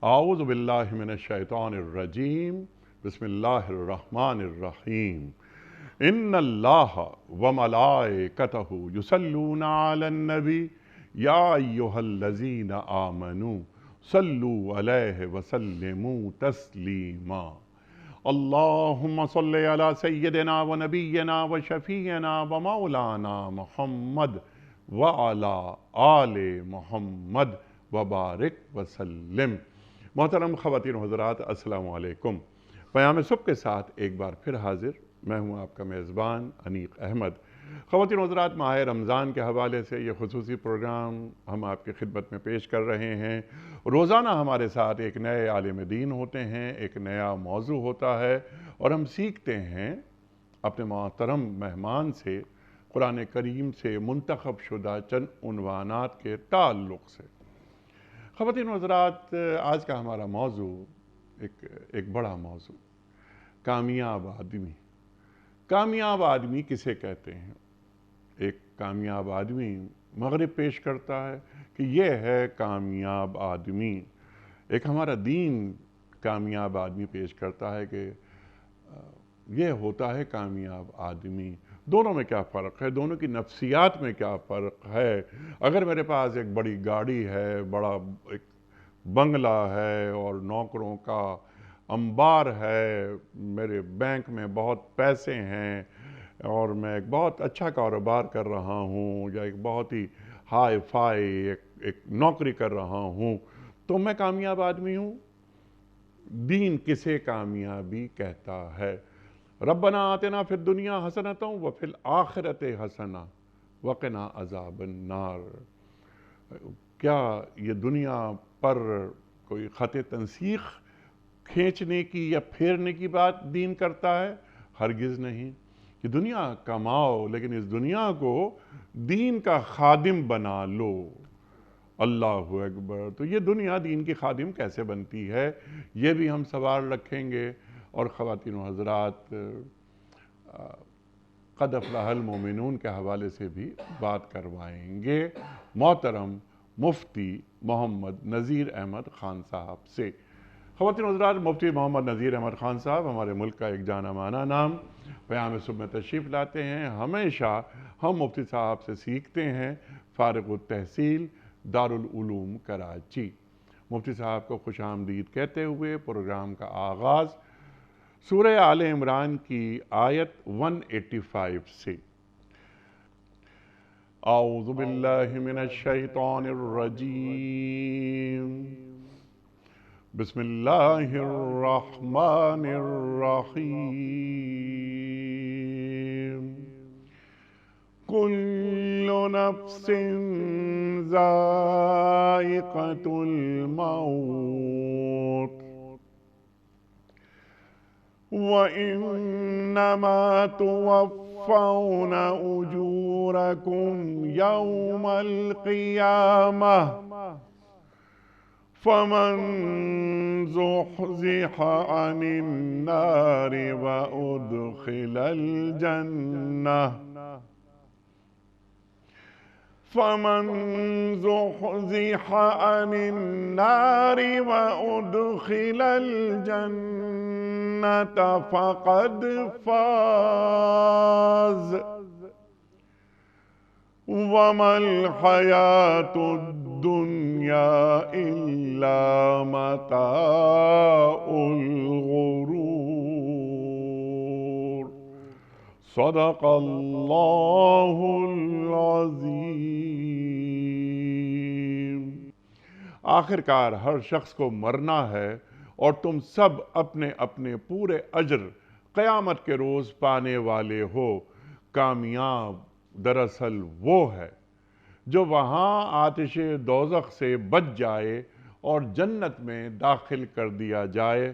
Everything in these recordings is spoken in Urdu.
اعوذ باللہ من الشیطان الرجیم بسم اللہ الرحمن الرحیم ان اللہ وملائکتہ یصلون علی النبی یا ایہا الذین آمنوا صلوا علیہ وسلموا تسلیما اللہم صلی علی سیدنا و نبینا و شفیعنا و مولانا محمد وعلی آل محمد وبارک وسلم۔ محترم خواتین و حضرات، السلام علیکم۔ پیام صبح کے ساتھ ایک بار پھر حاضر میں ہوں آپ کا میزبان انیق احمد۔ خواتین و حضرات، ماہ رمضان کے حوالے سے یہ خصوصی پروگرام ہم آپ کی خدمت میں پیش کر رہے ہیں۔ روزانہ ہمارے ساتھ ایک نئے عالم دین ہوتے ہیں، ایک نیا موضوع ہوتا ہے اور ہم سیکھتے ہیں اپنے محترم مہمان سے قرآن کریم سے منتخب شدہ چند عنوانات کے تعلق سے۔ خواتین و حضرات، آج کا ہمارا موضوع ایک بڑا موضوع، کامیاب آدمی۔ کامیاب آدمی کسے کہتے ہیں؟ ایک کامیاب آدمی مغرب پیش کرتا ہے کہ یہ ہے کامیاب آدمی۔ ایک ہمارا دین کامیاب آدمی پیش کرتا ہے کہ یہ ہوتا ہے کامیاب آدمی۔ دونوں میں کیا فرق ہے؟ دونوں کی نفسیات میں کیا فرق ہے؟ اگر میرے پاس ایک بڑی گاڑی ہے، بڑا ایک بنگلہ ہے اور نوکروں کا انبار ہے، میرے بینک میں بہت پیسے ہیں اور میں ایک بہت اچھا کاروبار کر رہا ہوں یا ایک بہت ہی ہائی فائی ایک نوکری کر رہا ہوں، تو میں کامیاب آدمی ہوں؟ دین کسے کامیابی کہتا ہے؟ ربنا آتنا فی الدنیا حسنۃ وفی الآخرۃ حسنۃ وقنا عذاب النار۔ کیا یہ دنیا پر کوئی خط تنسیق کھینچنے کی یا پھیرنے کی بات دین کرتا ہے؟ ہرگز نہیں۔ کہ دنیا کماؤ لیکن اس دنیا کو دین کا خادم بنا لو۔ اللہ اکبر۔ تو یہ دنیا دین کی خادم کیسے بنتی ہے، یہ بھی ہم سوال رکھیں گے اور خواتین و حضرات قد افلح المومنون کے حوالے سے بھی بات کروائیں گے محترم مفتی محمد نذیر احمد خان صاحب سے۔ خواتین و حضرات، مفتی محمد نذیر احمد خان صاحب ہمارے ملک کا ایک جانا مانا نام، پیام صبح میں تشریف لاتے ہیں۔ ہمیشہ ہم مفتی صاحب سے سیکھتے ہیں، فارغ التحصیل دارالعلوم کراچی۔ مفتی صاحب کو خوش آمدید کہتے ہوئے پروگرام کا آغاز سورہ آل عمران کی آیت 185 سے۔ اعوذ باللہ من الشیطان الرجیم، بسم اللہ الرحمن الرحیم۔ کل نفس ذائقۃ الموت وَإِنَّمَا تُوَفَّوْنَ أُجُورَكُمْ يَوْمَ الْقِيَامَةِ فَمَنْ زُحْزِحَ عَنِ النَّارِ وَأُدْخِلَ الْجَنَّةَ فَمَنْ زُحْزِحَ عَنِ النَّارِ وَأُدْخِلَ الْجَنَّةَ فَقَدْ فَازَ وَمَا الْحَيَاةُ الدُّنْيَا إِلَّا مَتَاعُ الْغُرُورِ۔ صدق اللہ العظیم۔ آخرکار ہر شخص کو مرنا ہے اور تم سب اپنے اپنے پورے اجر قیامت کے روز پانے والے ہو۔ کامیاب دراصل وہ ہے جو وہاں آتش دوزخ سے بچ جائے اور جنت میں داخل کر دیا جائے۔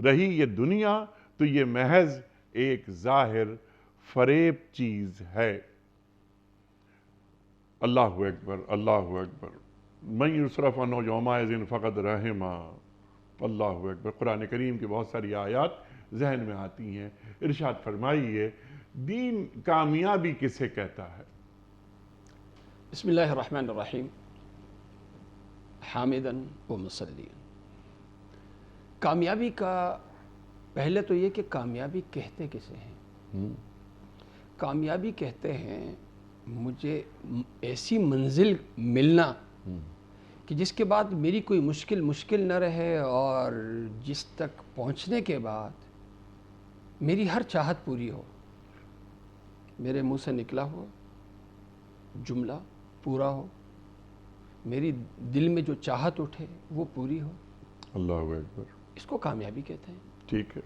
رہی یہ دنیا تو یہ محض ایک ظاہر فریب چیز ہے۔ اللہ اکبر، اللہ اکبر۔ من یصرف عنہ یومئذ فقد رحمہ۔ اللہ اکبر۔ قرآن کریم کی بہت ساری آیات ذہن میں آتی ہیں۔ ارشاد فرمائیے، دین کامیابی کسے کہتا ہے؟ بسم اللہ الرحمن الرحیم، حامداً و مصلیاً کامیابی کا پہلے تو یہ کہ کامیابی کہتے کسے ہیں؟ کامیابی کہتے ہیں مجھے ایسی منزل ملنا کہ جس کے بعد میری کوئی مشکل نہ رہے، اور جس تک پہنچنے کے بعد میری ہر چاہت پوری ہو، میرے منہ سے نکلا ہوا جملہ پورا ہو، میری دل میں جو چاہت اٹھے وہ پوری ہو۔ اللہ اکبر۔ اس کو کامیابی کہتے ہیں۔ ٹھیک ہے۔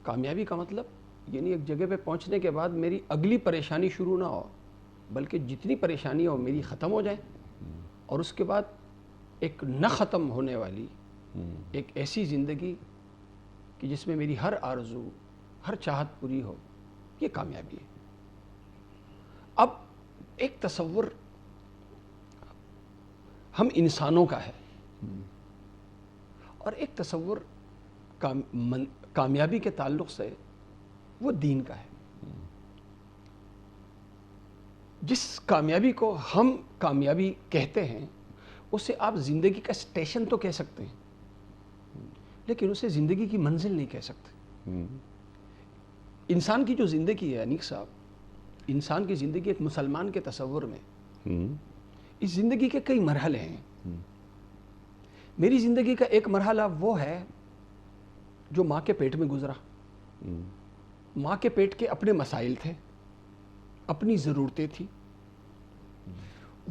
کامیابی کا مطلب یعنی ایک جگہ پہ پہنچنے کے بعد میری اگلی پریشانی شروع نہ ہو، بلکہ جتنی پریشانی ہو میری ختم ہو جائے، اور اس کے بعد ایک نہ ختم ہونے والی ایک ایسی زندگی کہ جس میں میری ہر آرزو، ہر چاہت پوری ہو، یہ کامیابی ہے۔ اب ایک تصور ہم انسانوں کا ہے، اور ایک تصور کامیابی کے تعلق سے وہ دین کا ہے۔ جس کامیابی کو ہم کامیابی کہتے ہیں اسے آپ زندگی کا اسٹیشن تو کہہ سکتے ہیں، لیکن اسے زندگی کی منزل نہیں کہہ سکتے۔ انسان کی جو زندگی ہے انیق صاحب، انسان کی زندگی ایک مسلمان کے تصور میں اس زندگی کے کئی مرحلے ہیں۔ میری زندگی کا ایک مرحلہ وہ ہے جو ماں کے پیٹ میں گزرا۔ ماں کے پیٹ کے اپنے مسائل تھے، اپنی ضرورتیں تھیں۔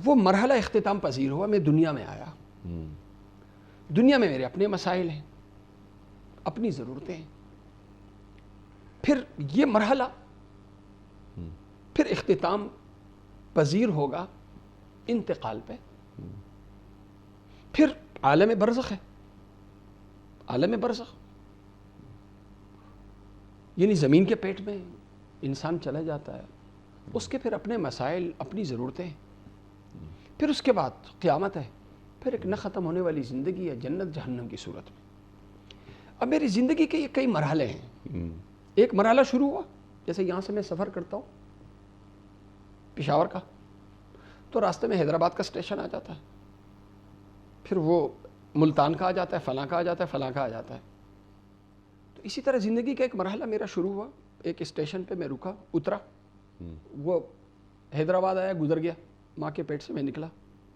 وہ مرحلہ اختتام پذیر ہوا، میں دنیا میں آیا۔ دنیا میں میرے اپنے مسائل ہیں، اپنی ضرورتیں ہیں۔ پھر یہ مرحلہ پھر اختتام پذیر ہوگا انتقال پہ۔ پھر عالم برزخ ہے۔ عالم برزخ یعنی زمین کے پیٹ میں انسان چلا جاتا ہے، اس کے پھر اپنے مسائل، اپنی ضرورتیں ہیں۔ پھر اس کے بعد قیامت ہے، پھر ایک نہ ختم ہونے والی زندگی ہے، جنت جہنم کی صورت میں۔ اب میری زندگی کے یہ کئی مرحلے ہیں۔ ایک مرحلہ شروع ہوا، جیسے یہاں سے میں سفر کرتا ہوں پشاور کا، تو راستے میں حیدرآباد کا اسٹیشن آ جاتا ہے، پھر وہ ملتان کا آ جاتا ہے، فلاں کا آ جاتا ہے، فلاں کا آ جاتا ہے۔ تو اسی طرح زندگی کا ایک مرحلہ میرا شروع ہوا، ایک اسٹیشن پہ میں رکا، اترا، وہ حیدرآباد آیا، گزر گیا، ماں کے پیٹ سے میں نکلا،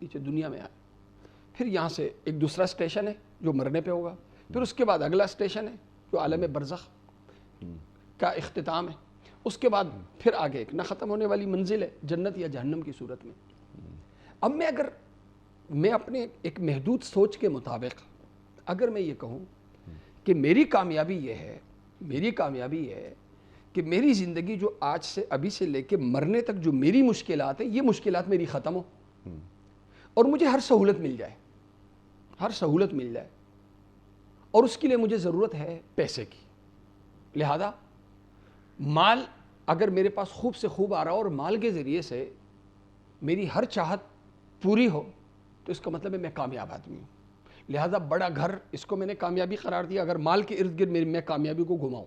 نیچے دنیا میں آیا۔ پھر یہاں سے ایک دوسرا اسٹیشن ہے جو مرنے پہ ہوگا، پھر اس کے بعد اگلا اسٹیشن ہے جو عالم برزخ کا اختتام ہے، اس کے بعد پھر آگے ایک نہ ختم ہونے والی منزل ہے، جنت یا جہنم کی صورت میں۔ اب میں اپنے ایک محدود سوچ کے مطابق اگر میں یہ کہوں کہ میری کامیابی یہ ہے، میری کامیابی ہے کہ میری زندگی جو آج سے ابھی سے لے کے مرنے تک جو میری مشکلات ہیں، یہ مشکلات میری ختم ہو، اور مجھے ہر سہولت مل جائے، ہر سہولت مل جائے، اور اس کے لیے مجھے ضرورت ہے پیسے کی۔ لہذا مال اگر میرے پاس خوب سے خوب آ رہا ہو اور مال کے ذریعے سے میری ہر چاہت پوری ہو، تو اس کا مطلب ہے میں کامیاب آدمی ہوں۔ لہذا بڑا گھر، اس کو میں نے کامیابی قرار دیا۔ اگر مال کے ارد گرد میں کامیابی کو گھماؤں،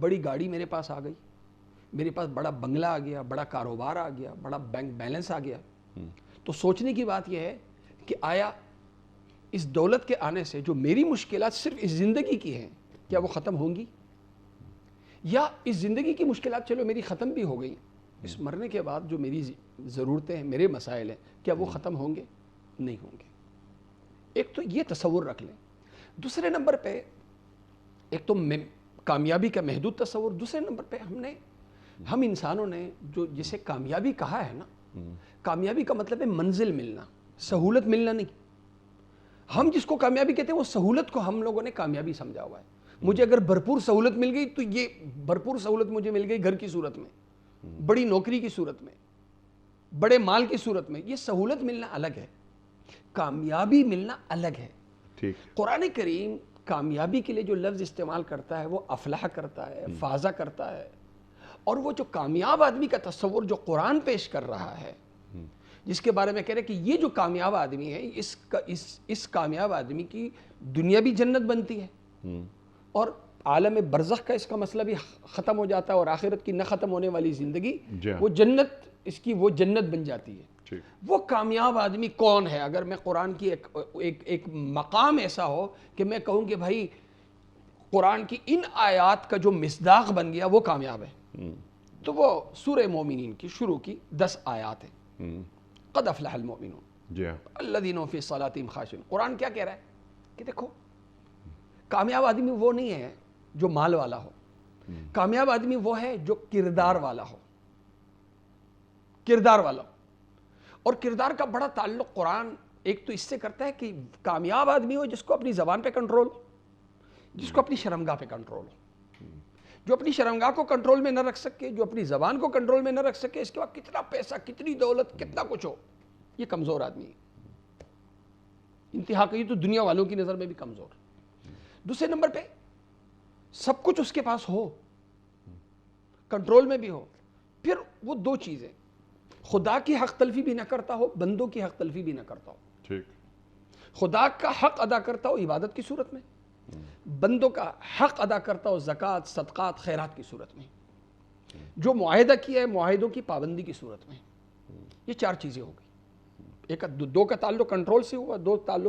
بڑی گاڑی میرے پاس آ گئی، میرے پاس بڑا بنگلہ آ گیا، بڑا کاروبار آ گیا، بڑا بینک بیلنس آ گیا، تو سوچنے کی بات یہ ہے کہ آیا اس دولت کے آنے سے جو میری مشکلات صرف اس زندگی کی ہیں، کیا وہ ختم ہوں گی؟ یا اس زندگی کی مشکلات چلو میری ختم بھی ہو گئی، اس مرنے کے بعد جو میری ضرورتیں ہیں، میرے مسائل ہیں، کیا وہ ختم ہوں گے؟ نہیں ہوں گے۔ ایک تو یہ تصور رکھ لیں۔ دوسرے نمبر پہ ایک تو کامیابی کا محدود تصور، دوسرے نمبر پہ ہم انسانوں نے جو جسے کامیابی کہا ہے نا، کامیابی کا مطلب ہے منزل ملنا، سہولت ملنا نہیں۔ ہم جس کو کامیابی کہتے ہیں وہ سہولت کو ہم لوگوں نے کامیابی سمجھا ہوا ہے۔ مجھے اگر بھرپور سہولت مل گئی تو یہ بھرپور سہولت مجھے مل گئی گھر کی صورت میں، بڑی نوکری کی صورت میں، بڑے مال کی صورت میں، یہ سہولت ملنا الگ ہے، کامیابی ملنا الگ ہے۔ قرآن کریم کامیابی کے لیے جو لفظ استعمال کرتا ہے وہ افلاح کرتا ہے، فازہ کرتا ہے، اور وہ جو کامیاب آدمی کا تصور جو قرآن پیش کر رہا ہے، جس کے بارے میں کہہ رہے کہ یہ جو کامیاب آدمی ہے، اس کامیاب آدمی کی دنیا بھی جنت بنتی ہے، اور عالم برزخ کا اس کا مسئلہ بھی ختم ہو جاتا ہے، اور آخرت کی نہ ختم ہونے والی زندگی وہ جنت، اس کی وہ جنت بن جاتی ہے۔ وہ کامیاب آدمی کون ہے؟ اگر میں قرآن کی ایک مقام ایسا ہو کہ میں کہوں کہ بھائی قرآن کی ان آیات کا جو مصداق بن گیا وہ کامیاب ہے. تو وہ سورہ مومنین کی شروع کی 10 آیات ہیں. قد افلح المؤمنون جی الذین هم فی صلاتہم خاشعون. قرآن کیا کہہ رہا ہے کہ دیکھو کامیاب آدمی وہ نہیں ہے جو مال والا ہو، کامیاب آدمی وہ ہے جو کردار والا ہو. کردار والا ہو. اور کردار کا بڑا تعلق قرآن ایک تو اس سے کرتا ہے کہ کامیاب آدمی ہو جس کو اپنی زبان پہ کنٹرول ہو، جس کو اپنی شرمگاہ پہ کنٹرول ہو. جو اپنی شرمگاہ کو کنٹرول میں نہ رکھ سکے، جو اپنی زبان کو کنٹرول میں نہ رکھ سکے، اس کے بعد کتنا پیسہ، کتنی دولت، کتنا کچھ ہو، یہ کمزور آدمی ہے. انتہا کہ یہ تو دنیا والوں کی نظر میں بھی کمزور. دوسرے نمبر پہ سب کچھ اس کے پاس ہو، کنٹرول میں بھی ہو، پھر وہ دو چیزیں، خدا کی حق تلفی بھی نہ کرتا ہو، بندوں کی حق تلفی بھی نہ کرتا ہو. ٹھیک. خدا کا حق ادا کرتا ہو عبادت کی صورت میں، بندوں کا حق ادا کرتا ہو زکوٰۃ، صدقات، خیرات کی صورت میں، جو معاہدہ کیا ہے معاہدوں کی پابندی کی صورت میں. یہ 4 چیزیں ہو گئی. ایک دو کا تعلق کنٹرول سے ہوا،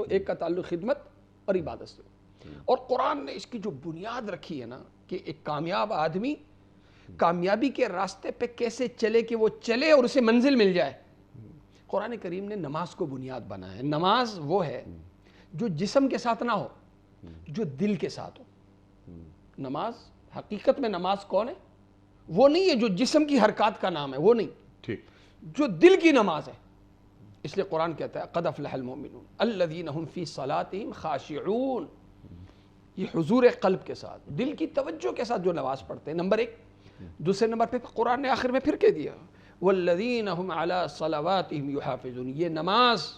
ایک کا تعلق خدمت اور عبادت سے ہوا. اور قرآن نے اس کی جو بنیاد رکھی ہے نا کہ ایک کامیاب آدمی کامیابی کے راستے پہ کیسے چلے کہ وہ چلے اور اسے منزل مل جائے. قرآن کریم نے نماز کو بنیاد بنا ہے. نماز وہ ہے جو جسم کے ساتھ نہ ہو، جو دل کے ساتھ ہو. نماز حقیقت میں نماز کون ہے؟ وہ نہیں ہے جو جسم کی حرکات کا نام ہے، وہ نہیں، ٹھیک، جو دل کی نماز ہے. اس لیے قرآن کہتا ہے قد افلح المؤمنون الذین هم فی صلاتہم خاشعون. یہ حضور قلب کے ساتھ، دل کی توجہ کے ساتھ جو نماز پڑھتے ہیں، نمبر 1. دوسرے نمبر پہ قرآن نے آخر میں پھر کہہ دیا والذین هم علی صلواتہم یحافظون. یہ نماز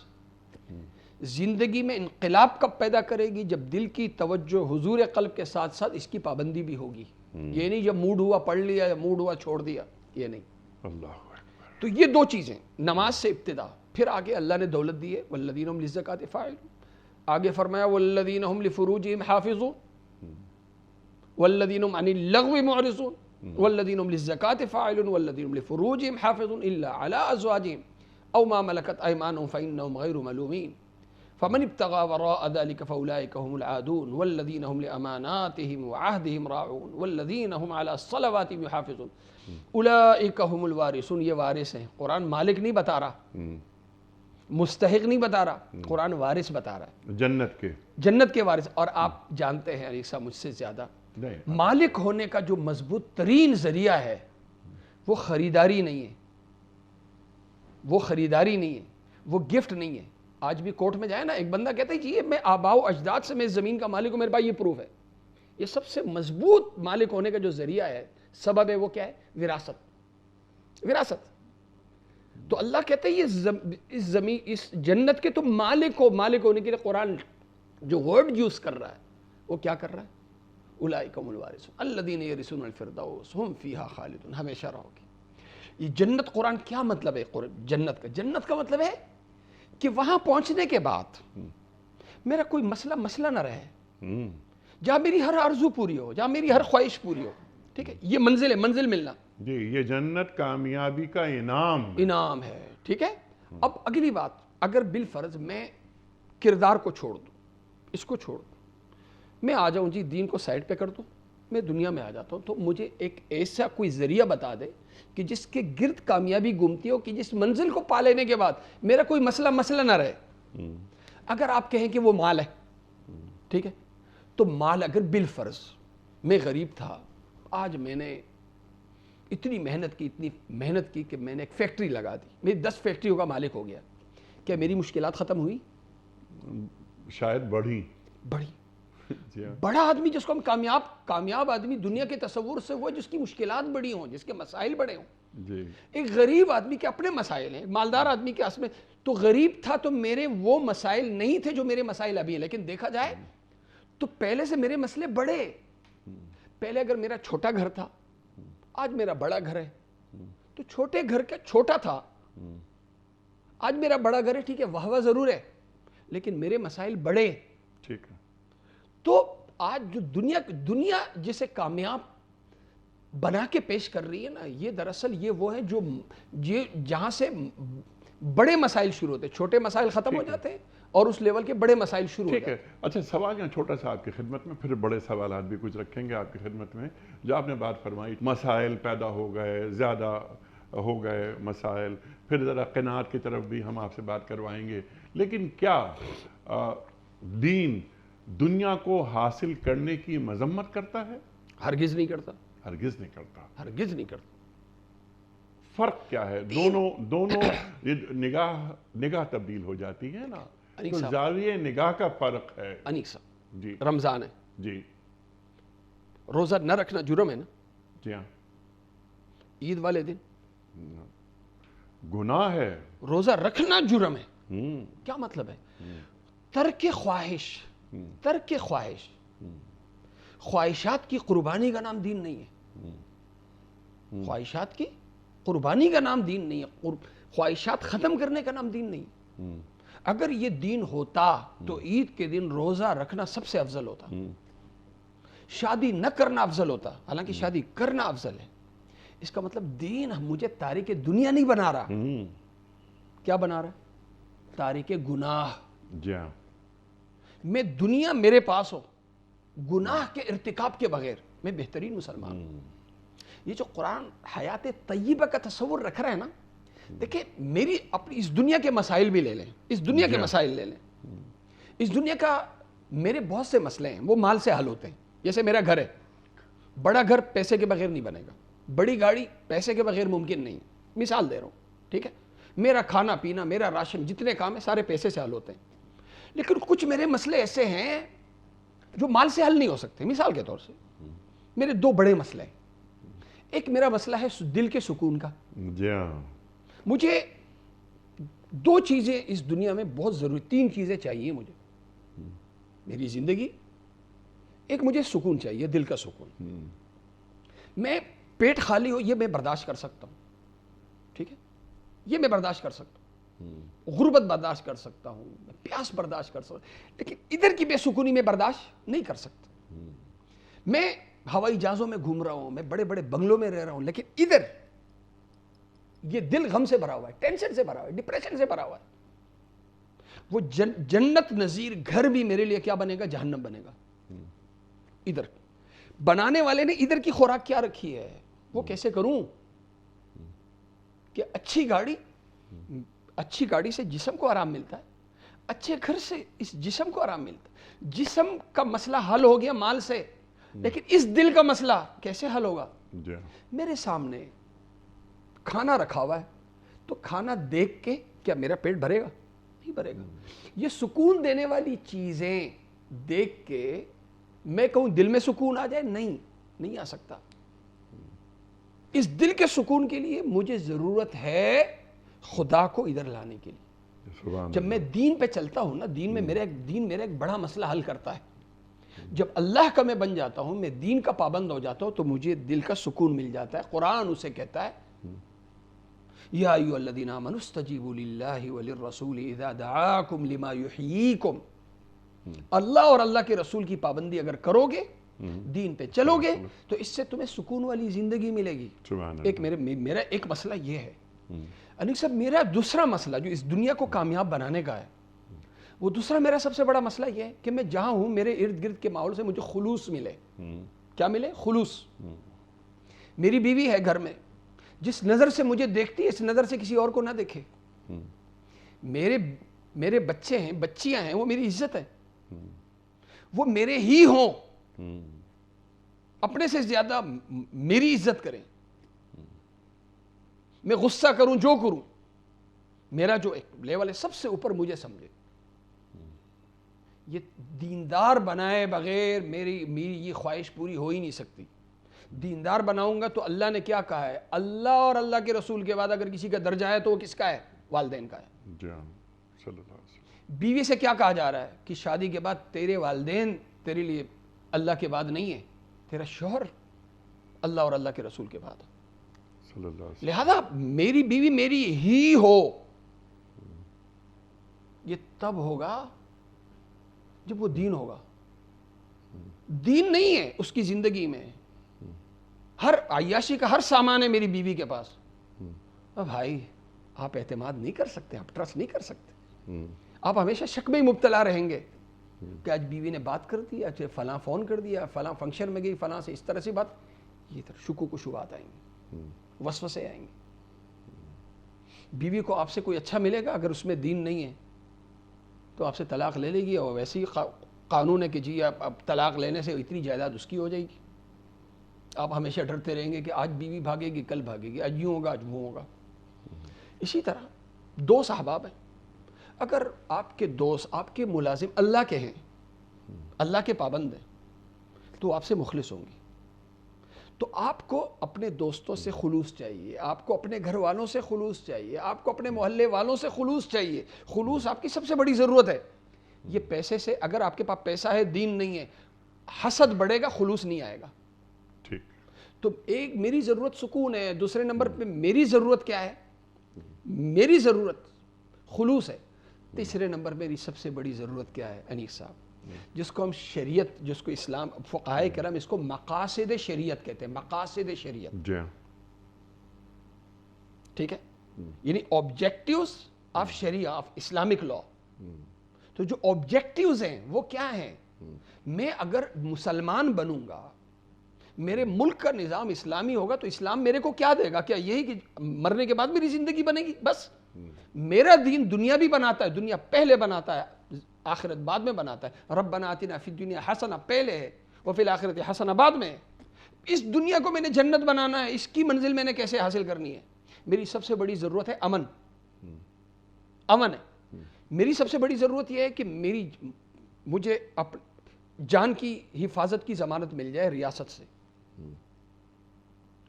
زندگی میں انقلاب کب پیدا کرے گی؟ جب دل کی توجہ حضور قلب کے ساتھ ساتھ اس کی پابندی بھی ہوگی. یہ نہیں جب موڈ ہوا پڑھ لیا یا موڈ ہوا چھوڑ دیا، یہ نہیں. اللہ. تو یہ 2 چیزیں نماز سے ابتدا. پھر آگے اللہ نے دولت دی ہے والذین هم للزکاۃ فاعلون. آگے فرمایا والذین هم لفروجہم حافظون والذین هم عن اللغو معرضون والذین هم للزکاۃ فاعلون والذین هم لفروجہم حافظون الا علی ازواجہم او ما ملکت ایمانہم فانہم غیر ملومین فمن ابتغى وراء ذلك فاولئک هم العادون والذین هم لاماناتہم وعہدہم راعون والذین هم علی صلواتہم یحافظون اولئک هم الوارثون. یہ وارث ہیں. قرآن مالک نہیں بتا رہا، مستحق نہیں بتا رہا، قرآن وارث بتا رہا ہے، جنت کے وارث. اور آپ جانتے ہیں علیق صاحب مجھ سے زیادہ، مالک ہونے کا جو مضبوط ترین ذریعہ ہے وہ خریداری نہیں ہے، وہ خریداری نہیں ہے، وہ گفٹ نہیں ہے. آج بھی کورٹ میں جائے نا، ایک بندہ کہتا ہے جی میں آباء و اجداد سے میں اس زمین کا مالک ہوں، میرے پاس یہ پروف ہے. یہ سب سے مضبوط مالک ہونے کا جو ذریعہ ہے، سبب ہے، وہ کیا ہے؟ وراثت. وراثت. تو اللہ کہتے ہیں یہ اس زمین، اس جنت کے تم مالک ہو. مالک ہونے کے لیے قرآن جو ورڈ یوز کر رہا ہے وہ کیا کر رہا ہے؟ اولئک هم الوارثون الذین یرثون الفردوس هم فیہا خالدون. ہمیشہ رہو گے. یہ جنت، قرآن کیا مطلب ہے جنت کا؟ جنت کا مطلب ہے کہ وہاں پہنچنے کے بعد میرا کوئی مسئلہ نہ رہے، جہاں میری ہر آرزو پوری ہو، جہاں میری ہر خواہش پوری ہو. ٹھیک ہے، یہ منزل ہے، منزل ملنا. جی یہ جنت کامیابی کا انعام ہے. ٹھیک ہے. اب اگلی بات، اگر بالفرض میں کردار کو چھوڑ دوں، اس کو چھوڑ دوں، میں آ جاؤں جی دین کو سائڈ پہ کر دوں، میں دنیا میں آ جاتا ہوں، تو مجھے ایک ایسا کوئی ذریعہ بتا دے کہ جس کے گرد کامیابی گھومتی ہو، کہ جس منزل کو پا لینے کے بعد میرا کوئی مسئلہ نہ رہے. اگر آپ کہیں کہ وہ مال ہے، ٹھیک ہے، تو مال اگر بالفرض میں غریب تھا، آج میں نے اتنی محنت کی کہ میں نے ایک فیکٹری لگا دی، میری 10 فیکٹریوں کا مالک ہو گیا، کیا میری مشکلات ختم ہوئی؟ شاید بڑھی. بڑا آدمی جس کو ہم کامیاب آدمی دنیا کے تصور سے وہ جس کی مشکلات بڑی ہوں، جس کے مسائل بڑے ہوں. ایک غریب آدمی کے اپنے مسائل ہیں، مالدار آدمی کے اس میں تو غریب تھا تو میرے وہ مسائل نہیں تھے جو میرے مسائل ابھی ہیں. لیکن دیکھا جائے تو پہلے سے میرے مسئلے بڑے. پہلے اگر میرا چھوٹا گھر تھا، آج میرا بڑا گھر ہے. تو چھوٹے گھر کا چھوٹا تھا، آج میرا بڑا گھر ہے. ٹھیک ہے، واہ ضرور ہے، لیکن میرے مسائل بڑے. ٹھیک ہے. تو آج جو دنیا جسے کامیاب بنا کے پیش کر رہی ہے نا، یہ دراصل یہ وہ ہے جو جہاں سے بڑے مسائل شروع ہوتے ہیں، چھوٹے مسائل ختم ہو جاتے ہیں اور اس لیول کے بڑے مسائل شروع ہو ٹھیک ہے. اچھا سوال یہاں چھوٹا سا آپ کی خدمت میں, پھر بڑے سوالات بھی کچھ رکھیں گے آپ کی خدمت میں. جو آپ نے بات فرمائی مسائل پیدا ہو گئے, زیادہ ہو گئے مسائل, پھر ذرا قناعت کی طرف بھی ہم آپ سے بات کروائیں گے. لیکن کیا دین دنیا کو حاصل کرنے کی مذمت کرتا ہے؟ ہرگز نہیں کرتا, ہرگز نہیں کرتا. ہرگز نہیں کرتا. فرق کیا ہے دونوں نگاہ تبدیل ہو جاتی ہے نا, تو زاویہ نگاہ کا فرق ہے. انیق صاحب جی رمضان ہے, جی روزہ نہ رکھنا جرم ہے نا. جی ہاں, عید والے دن گناہ ہے, روزہ رکھنا جرم ہے. کیا مطلب ہے؟ ترک خواہش, ترک خواہش, خواہشات کی قربانی کا نام دین نہیں ہے. خواہشات کی قربانی کا نام دین نہیں ہے. خواہشات ختم کرنے کا نام دین نہیں. اگر یہ دین ہوتا تو عید کے دن روزہ رکھنا سب سے افضل ہوتا, شادی نہ کرنا افضل ہوتا, حالانکہ شادی کرنا افضل ہے. اس کا مطلب دین مجھے تارک دنیا نہیں بنا رہا. کیا بنا رہا ہے؟ تارک گناہ. جی ہاں, میں دنیا میرے پاس ہو, گناہ کے ارتکاب کے بغیر میں بہترین مسلمان ہوں. یہ جو قرآن حیات طیبہ کا تصور رکھ رہا ہے نا, دیکھیں میری اپنی اس دنیا کے مسائل بھی لے لیں, اس دنیا کے مسائل لے لیں. اس دنیا کا میرے بہت سے مسئلے ہیں, وہ مال سے حل ہوتے ہیں. جیسے میرا گھر ہے, بڑا گھر پیسے کے بغیر نہیں بنے گا, بڑی گاڑی پیسے کے بغیر ممکن نہیں. مثال دے رہا ہوں, ٹھیک ہے. میرا کھانا پینا, میرا راشن, جتنے کام ہیں سارے پیسے سے حل ہوتے ہیں. لیکن کچھ میرے مسئلے ایسے ہیں جو مال سے حل نہیں ہو سکتے. مثال کے طور سے میرے دو بڑے مسئلے ہیں. ایک میرا مسئلہ ہے دل کے سکون کا. جی ہاں, مجھے دو چیزیں اس دنیا میں بہت ضروری, تین چیزیں چاہیے مجھے میری زندگی. ایک مجھے سکون چاہیے, دل کا سکون. میں پیٹ خالی ہو یہ میں برداشت کر سکتا ہوں, ٹھیک ہے, یہ میں برداشت کر سکتا ہوں. غربت برداشت کر سکتا ہوں, میں پیاس برداشت کر سکتا ہوں. لیکن ادھر کی بے سکونی میں برداشت نہیں کر سکتا. میں ہوائی جہازوں میں گھوم رہا ہوں, میں بڑے بڑے بنگلوں میں رہ رہا ہوں, لیکن ادھر یہ دل غم سے بھرا ہوا ہے, ٹینشن سے بھرا ہوا ہے, ڈپریشن سے بھرا ہوا ہے. وہ جنت نظیر گھر بھی میرے لیے کیا بنے گا؟ جہنم بنے گا. ادھر بنانے والے نے ادھر کی خوراک کیا رکھی ہے, وہ کیسے کروں کہ اچھی گاڑی سے جسم کو آرام ملتا ہے, اچھے گھر سے اس جسم کو آرام ملتا ہے. جسم کا مسئلہ حل ہو گیا مال سے, لیکن اس دل کا مسئلہ کیسے حل ہوگا؟ میرے سامنے کھانا رکھا ہوا ہے, تو کھانا دیکھ کے کیا میرا پیٹ بھرے گا؟ نہیں بھرے گا. یہ سکون دینے والی چیزیں دیکھ کے میں کہوں دل میں سکون آ جائے, نہیں آ سکتا. اس دل کے سکون کے لیے مجھے ضرورت ہے خدا کو ادھر لانے کے لیے. جب میں دین پہ چلتا ہوں نا, دین میرا ایک بڑا مسئلہ حل کرتا ہے. جب اللہ کا میں بن جاتا ہوں, میں دین کا پابند ہو جاتا ہوں, تو مجھے دل کا سکون مل جاتا ہے. قرآن اسے کہتا ہے یا ایھا الذین آمنوا استجیبوا للہ وللرسول اذا دعاکم لما یحییکم. اللہ اور اللہ کے رسول کی پابندی اگر کرو گے, دین پہ چلو گے, تو اس سے تمہیں سکون والی زندگی ملے گی. ایک میرا ایک مسئلہ یہ ہے. انیق صاحب میرا دوسرا مسئلہ جو اس دنیا کو کامیاب بنانے کا ہے, وہ دوسرا میرا سب سے بڑا مسئلہ یہ ہے کہ میں جہاں ہوں میرے ارد گرد کے ماحول سے مجھے خلوص ملے. کیا ملے؟ خلوص. میری بیوی ہے گھر میں, جس نظر سے مجھے دیکھتی ہے اس نظر سے کسی اور کو نہ دیکھے. میرے بچے ہیں, بچیاں ہیں, وہ میری عزت ہے, وہ میرے ہی ہوں, اپنے سے زیادہ میری عزت کریں. میں غصہ کروں جو کروں, میرا جو ایک لیول ہے سب سے اوپر مجھے سمجھے. یہ دیندار بنائے بغیر میری یہ خواہش پوری ہو ہی نہیں سکتی. دیندار بناؤں گا تو اللہ نے کیا کہا ہے, اللہ اور اللہ کے رسول کے بعد اگر کسی کا درجہ ہے تو وہ کس کا ہے؟ والدین کا ہے. بیوی سے کیا کہا جا رہا ہے کہ شادی کے بعد تیرے والدین تیرے لیے اللہ کے بعد نہیں ہے, تیرا شوہر اللہ اور اللہ کے رسول کے بعد. لہذا میری بیوی میری ہی ہو, یہ تب ہوگا جب وہ دین ہوگا. دین نہیں ہے اس کی زندگی میں, ہر عیاشی کا ہر سامان ہے میری بیوی کے پاس. اب بھائی آپ اعتماد نہیں کر سکتے, آپ ٹرسٹ نہیں کر سکتے. آپ ہمیشہ شک میں ہی مبتلا رہیں گے کہ آج بیوی نے بات کر دی، آج فلاں فون کر دیا، فلاں فنکشن میں گئی، فلاں سے اس طرح سے بات، یہ طرح شکوک و شبہات آئیں گے، وسوسے آئیں گے۔ بیوی کو آپ سے کوئی اچھا ملے گا، اگر اس میں دین نہیں ہے تو آپ سے طلاق لے لے گی، اور ویسے ہی قانون ہے کہ جی اب طلاق لینے سے اتنی جائیداد اس کی ہو جائے گی۔ آپ ہمیشہ ڈرتے رہیں گے کہ آج بیوی بھاگے گی، کل بھاگے گی، آج یوں ہوگا، آج وہ ہوگا۔ اسی طرح دوست احباب ہیں، اگر آپ کے دوست، آپ کے ملازم اللہ کے ہیں، اللہ کے پابند ہیں، تو آپ سے مخلص ہوں گی۔ تو آپ کو اپنے دوستوں سے خلوص چاہیے، آپ کو اپنے گھر والوں سے خلوص چاہیے، آپ کو اپنے محلے والوں سے خلوص چاہیے۔ خلوص آپ کی سب سے بڑی ضرورت ہے۔ یہ پیسے سے، اگر آپ کے پاس پیسہ ہے، دین نہیں ہے، حسد بڑھے گا، خلوص نہیں آئے گا۔ ٹھیک۔ تو ایک میری ضرورت سکون ہے، دوسرے نمبر پہ میری ضرورت کیا ہے؟ میری ضرورت خلوص ہے۔ تیسرے نمبر میری سب سے بڑی ضرورت کیا ہے انیس صاحب؟ جس کو ہم شریعت، جس کو اسلام فقہائے کرام اس کو مقاصد شریعت کہتے ہیں، مقاصد شریعت، جی، ٹھیک ہے، یعنی آبجیکٹیوز آف شریعہ، آف اسلامک لا۔ تو جو آبجیکٹیوز ہیں وہ کیا ہیں؟ میں اگر مسلمان بنوں گا، میرے ملک کا نظام اسلامی ہوگا، تو اسلام میرے کو کیا دے گا؟ کیا یہی کہ مرنے کے بعد میری زندگی بنے گی؟ بس میرا دین دنیا بھی بناتا ہے، دنیا پہلے بناتا ہے، آخرت بعد میں بناتا ہے۔ ربنا آتنا فی الدنیا حسنہ پہلے ہے، وفی الآخرت حسنہ بعد میں ہے۔ اس دنیا کو میں نے جنت بنانا ہے، اس کی منزل میں نے کیسے حاصل کرنی ہے؟ میری سب سے بڑی ضرورت ہے امن، امن ہے۔ میری سب سے بڑی ضرورت یہ ہے کہ مجھے جان کی حفاظت کی ضمانت مل جائے ریاست سے،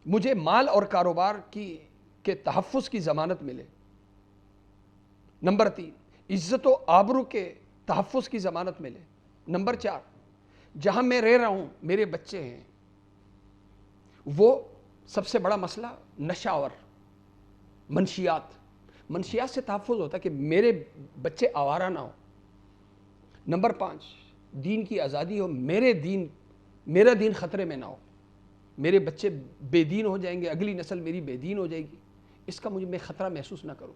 مجھے مال اور کاروبار کے تحفظ کی ضمانت ملے۔ نمبر 3، عزت و آبرو کے تحفظ کی ضمانت ملے۔ نمبر 4، جہاں میں رہ رہا ہوں میرے بچے ہیں، وہ سب سے بڑا مسئلہ نشہ اور منشیات سے تحفظ ہوتا ہے کہ میرے بچے آوارہ نہ ہو۔ نمبر 5، دین کی آزادی ہو، میرا دین خطرے میں نہ ہو، میرے بچے بے دین ہو جائیں گے، اگلی نسل میری بے دین ہو جائے گی، اس کا میں خطرہ محسوس نہ کروں۔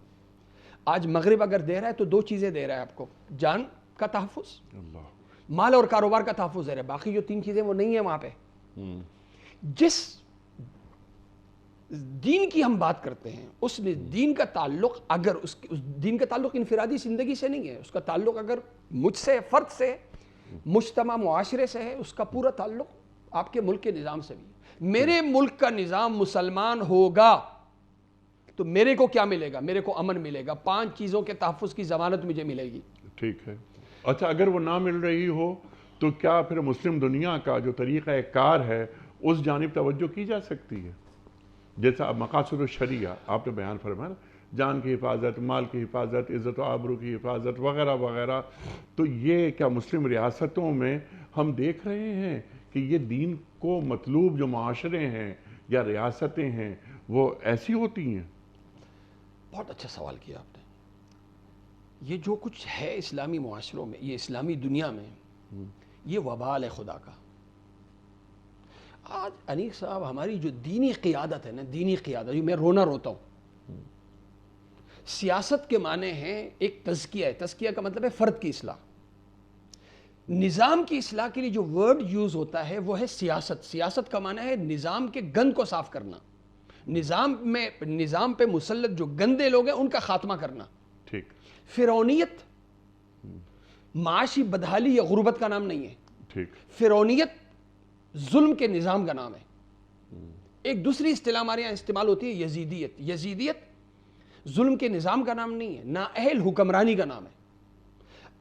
آج مغرب اگر دے رہا ہے تو 2 چیزیں دے رہا ہے آپ کو، جان کا تحفظ، مال اور کاروبار کا تحفظ دے رہا ہے، باقی جو 3 چیزیں وہ نہیں ہیں وہاں پہ۔ جس دین کی ہم بات کرتے ہیں، اس دین کا تعلق، اگر اس دین کا تعلق انفرادی زندگی سے نہیں ہے، اس کا تعلق اگر مجھ سے، فرد سے، مجتمع معاشرے سے ہے، اس کا پورا تعلق آپ کے ملک کے نظام سے بھی ہے۔ میرے ملک کا نظام مسلمان ہوگا تو میرے کو کیا ملے گا؟ میرے کو امن ملے گا، 5 چیزوں کے تحفظ کی ضمانت مجھے ملے گی۔ ٹھیک ہے۔ اچھا، اگر وہ نہ مل رہی ہو تو کیا پھر مسلم دنیا کا جو طریقہ کار ہے اس جانب توجہ کی جا سکتی ہے؟ جیسا اب مقاصد الشریعہ آپ نے بیان فرمایا، جان کی حفاظت، مال کی حفاظت، عزت و آبرو کی حفاظت وغیرہ وغیرہ، تو یہ کیا مسلم ریاستوں میں ہم دیکھ رہے ہیں کہ یہ دین کو مطلوب جو معاشرے ہیں یا ریاستیں ہیں وہ ایسی ہوتی ہیں؟ بہت اچھا سوال کیا آپ نے۔ یہ جو کچھ ہے اسلامی معاشروں میں، یہ اسلامی دنیا میں، یہ وبال ہے خدا کا۔ آج انیق صاحب ہماری جو دینی قیادت ہے نا، دینی قیادت، میں رونا روتا ہوں۔ سیاست کے معنی ہیں ایک تزکیہ ہے، تزکیہ کا مطلب ہے فرد کی اصلاح۔ نظام کی اصلاح کے لیے جو ورڈ یوز ہوتا ہے وہ ہے سیاست۔ سیاست کا معنی ہے نظام کے گند کو صاف کرنا، نظام پہ مسلط جو گندے لوگ ہیں ان کا خاتمہ کرنا۔ ٹھیک۔ فرعونیت معاشی بدحالی یا غربت کا نام نہیں ہے۔ ٹھیک۔ فرعونیت ظلم کے نظام کا نام ہے۔ ایک دوسری اصطلاح ہمارے یہاں استعمال ہوتی ہے یزیدیت۔ یزیدیت ظلم کے نظام کا نام نہیں ہے، نااہل حکمرانی کا نام ہے۔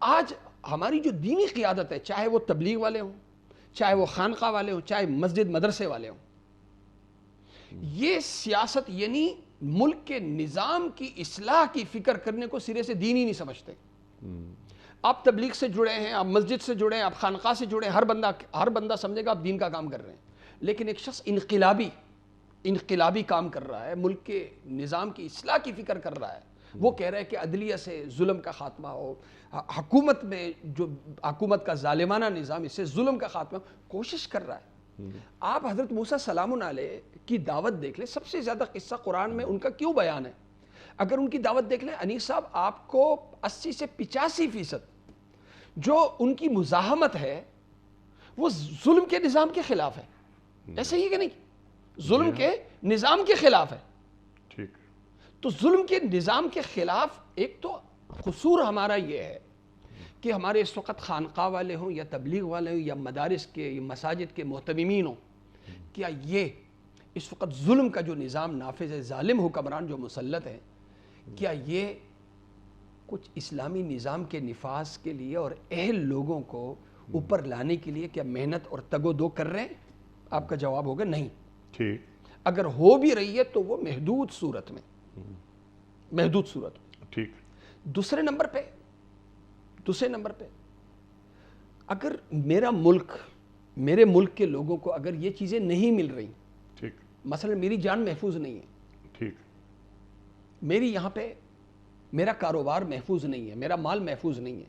آج ہماری جو دینی قیادت ہے، چاہے وہ تبلیغ والے ہوں، چاہے وہ خانقاہ والے ہوں، چاہے مسجد مدرسے والے ہوں، یہ سیاست یعنی ملک کے نظام کی اصلاح کی فکر کرنے کو سرے سے دین ہی نہیں سمجھتے۔ آپ تبلیغ سے جڑے ہیں، آپ مسجد سے جڑے ہیں، آپ خانقاہ سے جڑے ہیں، ہر بندہ سمجھے گا آپ دین کا کام کر رہے ہیں۔ لیکن ایک شخص انقلابی کام کر رہا ہے، ملک کے نظام کی اصلاح کی فکر کر رہا ہے، وہ کہہ رہا ہے کہ عدلیہ سے ظلم کا خاتمہ ہو، حکومت میں جو حکومت کا ظالمانہ نظام، اس سے ظلم کا خاتمہ، کوشش کر رہا ہے۔ آپ حضرت موسیٰ سلام علیہ کی دعوت دیکھ لیں، سب سے زیادہ قصہ قرآن میں ان کا کیوں بیان ہے؟ اگر ان کی دعوت دیکھ لیں انیس صاحب، آپ کو 80 سے 85% جو ان کی مزاحمت ہے وہ ظلم کے نظام کے خلاف ہے. ایسے ہی کہ نہیں؟ ظلم کے نظام کے خلاف ہے. ٹھیک. تو ظلم کے نظام کے خلاف ایک تو قصور ہمارا یہ ہے کہ ہمارے اس وقت خانقاہ والے ہوں یا تبلیغ والے ہوں یا مدارس کے یا مساجد کے محتممین ہوں، کیا یہ اس وقت ظلم کا جو نظام نافذ ہے، ظالم حکمران جو مسلط ہے، کیا یہ کچھ اسلامی نظام کے نفاذ کے لیے اور اہل لوگوں کو اوپر لانے کے لیے کیا محنت اور تگ و دو کر رہے ہیں؟ آپ کا جواب ہوگا نہیں. ٹھیک. اگر ہو بھی رہی ہے تو وہ محدود صورت میں، محدود صورت میں. ٹھیک. دوسرے نمبر پہ اگر میرا ملک، میرے ملک کے لوگوں کو اگر یہ چیزیں نہیں مل رہی، ٹھیک، مثلا میری جان محفوظ نہیں ہے، ٹھیک، میری یہاں پہ میرا کاروبار محفوظ نہیں ہے، میرا مال محفوظ نہیں ہے،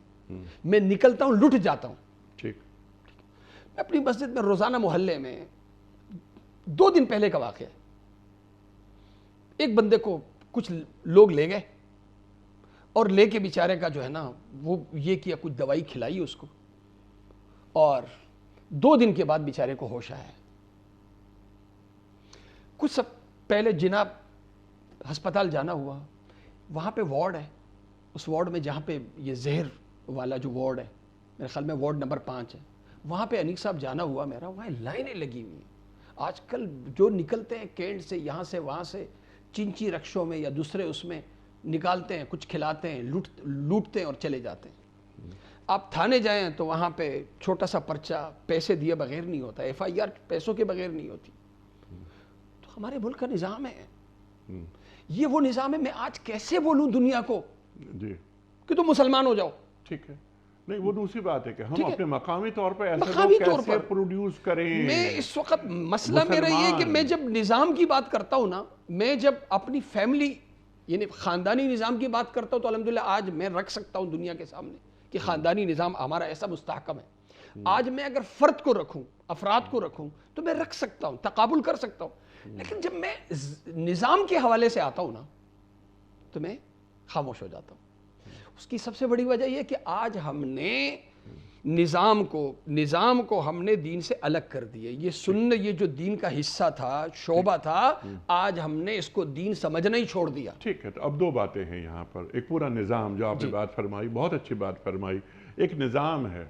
میں نکلتا ہوں لٹ جاتا ہوں. ٹھیک. میں اپنی مسجد میں روزانہ محلے میں 2 دن پہلے کا واقعہ ہے، ایک بندے کو کچھ لوگ لے گئے اور لے کے بیچارے کا جو ہے نا وہ یہ کیا، کچھ دوائی کھلائی اس کو، اور 2 دن کے بعد بیچارے کو ہوش آیا. کچھ سب پہلے جناب ہسپتال جانا ہوا، وہاں پہ وارڈ ہے، اس وارڈ میں جہاں پہ یہ زہر والا جو وارڈ ہے، میرے خیال میں وارڈ نمبر 5 ہے، وہاں پہ انیق صاحب جانا ہوا میرا، وہاں لائنیں لگی ہوئی ہیں. آج کل جو نکلتے ہیں کینٹ سے، یہاں سے وہاں سے، چنچی رکشوں میں یا دوسرے اس میں نکالتے ہیں، کچھ کھلاتے ہیں، لوٹتے ہیں اور چلے جاتے ہیں. آپ تھانے جائیں تو وہاں پہ چھوٹا سا پرچہ پیسے دیے بغیر نہیں ہوتا، FIR پیسوں کے بغیر نہیں ہوتی. تو ہمارے ملک کا نظام ہے، یہ وہ نظام ہے. میں آج کیسے بولوں دنیا کو جی کہ تم مسلمان ہو جاؤ؟ ٹھیک ہے. نہیں، وہ دوسری بات ہے کہ ہم ٹھیک ہے، اپنے مقامی طور پر ایسے مقامی لوگ طور کیسے پر پروڈیوس کریں. میں اس وقت مسئلہ میرا یہ ہے کہ میں جب نظام کی بات کرتا ہوں نا، میں جب اپنی فیملی یعنی خاندانی نظام کی بات کرتا ہوں تو الحمدللہ آج میں رکھ سکتا ہوں دنیا کے سامنے کہ خاندانی نظام ہمارا ایسا مستحکم ہے. آج میں اگر فرد کو رکھوں، افراد کو رکھوں تو میں رکھ سکتا ہوں، تقابل کر سکتا ہوں. لیکن جب میں نظام کے حوالے سے آتا ہوں نا تو میں خاموش ہو جاتا ہوں. اس کی سب سے بڑی وجہ یہ کہ آج ہم نے نظام کو ہم نے دین سے الگ کر دیا. یہ جو دین کا حصہ تھا، شعبہ تھا، آج ہم نے اس کو دین سمجھنا ہی چھوڑ دیا. ٹھیک ہے. تو اب 2 باتیں ہیں یہاں پر. ایک پورا نظام جو آپ نے بات فرمائی، بہت اچھی بات فرمائی. ایک نظام ہے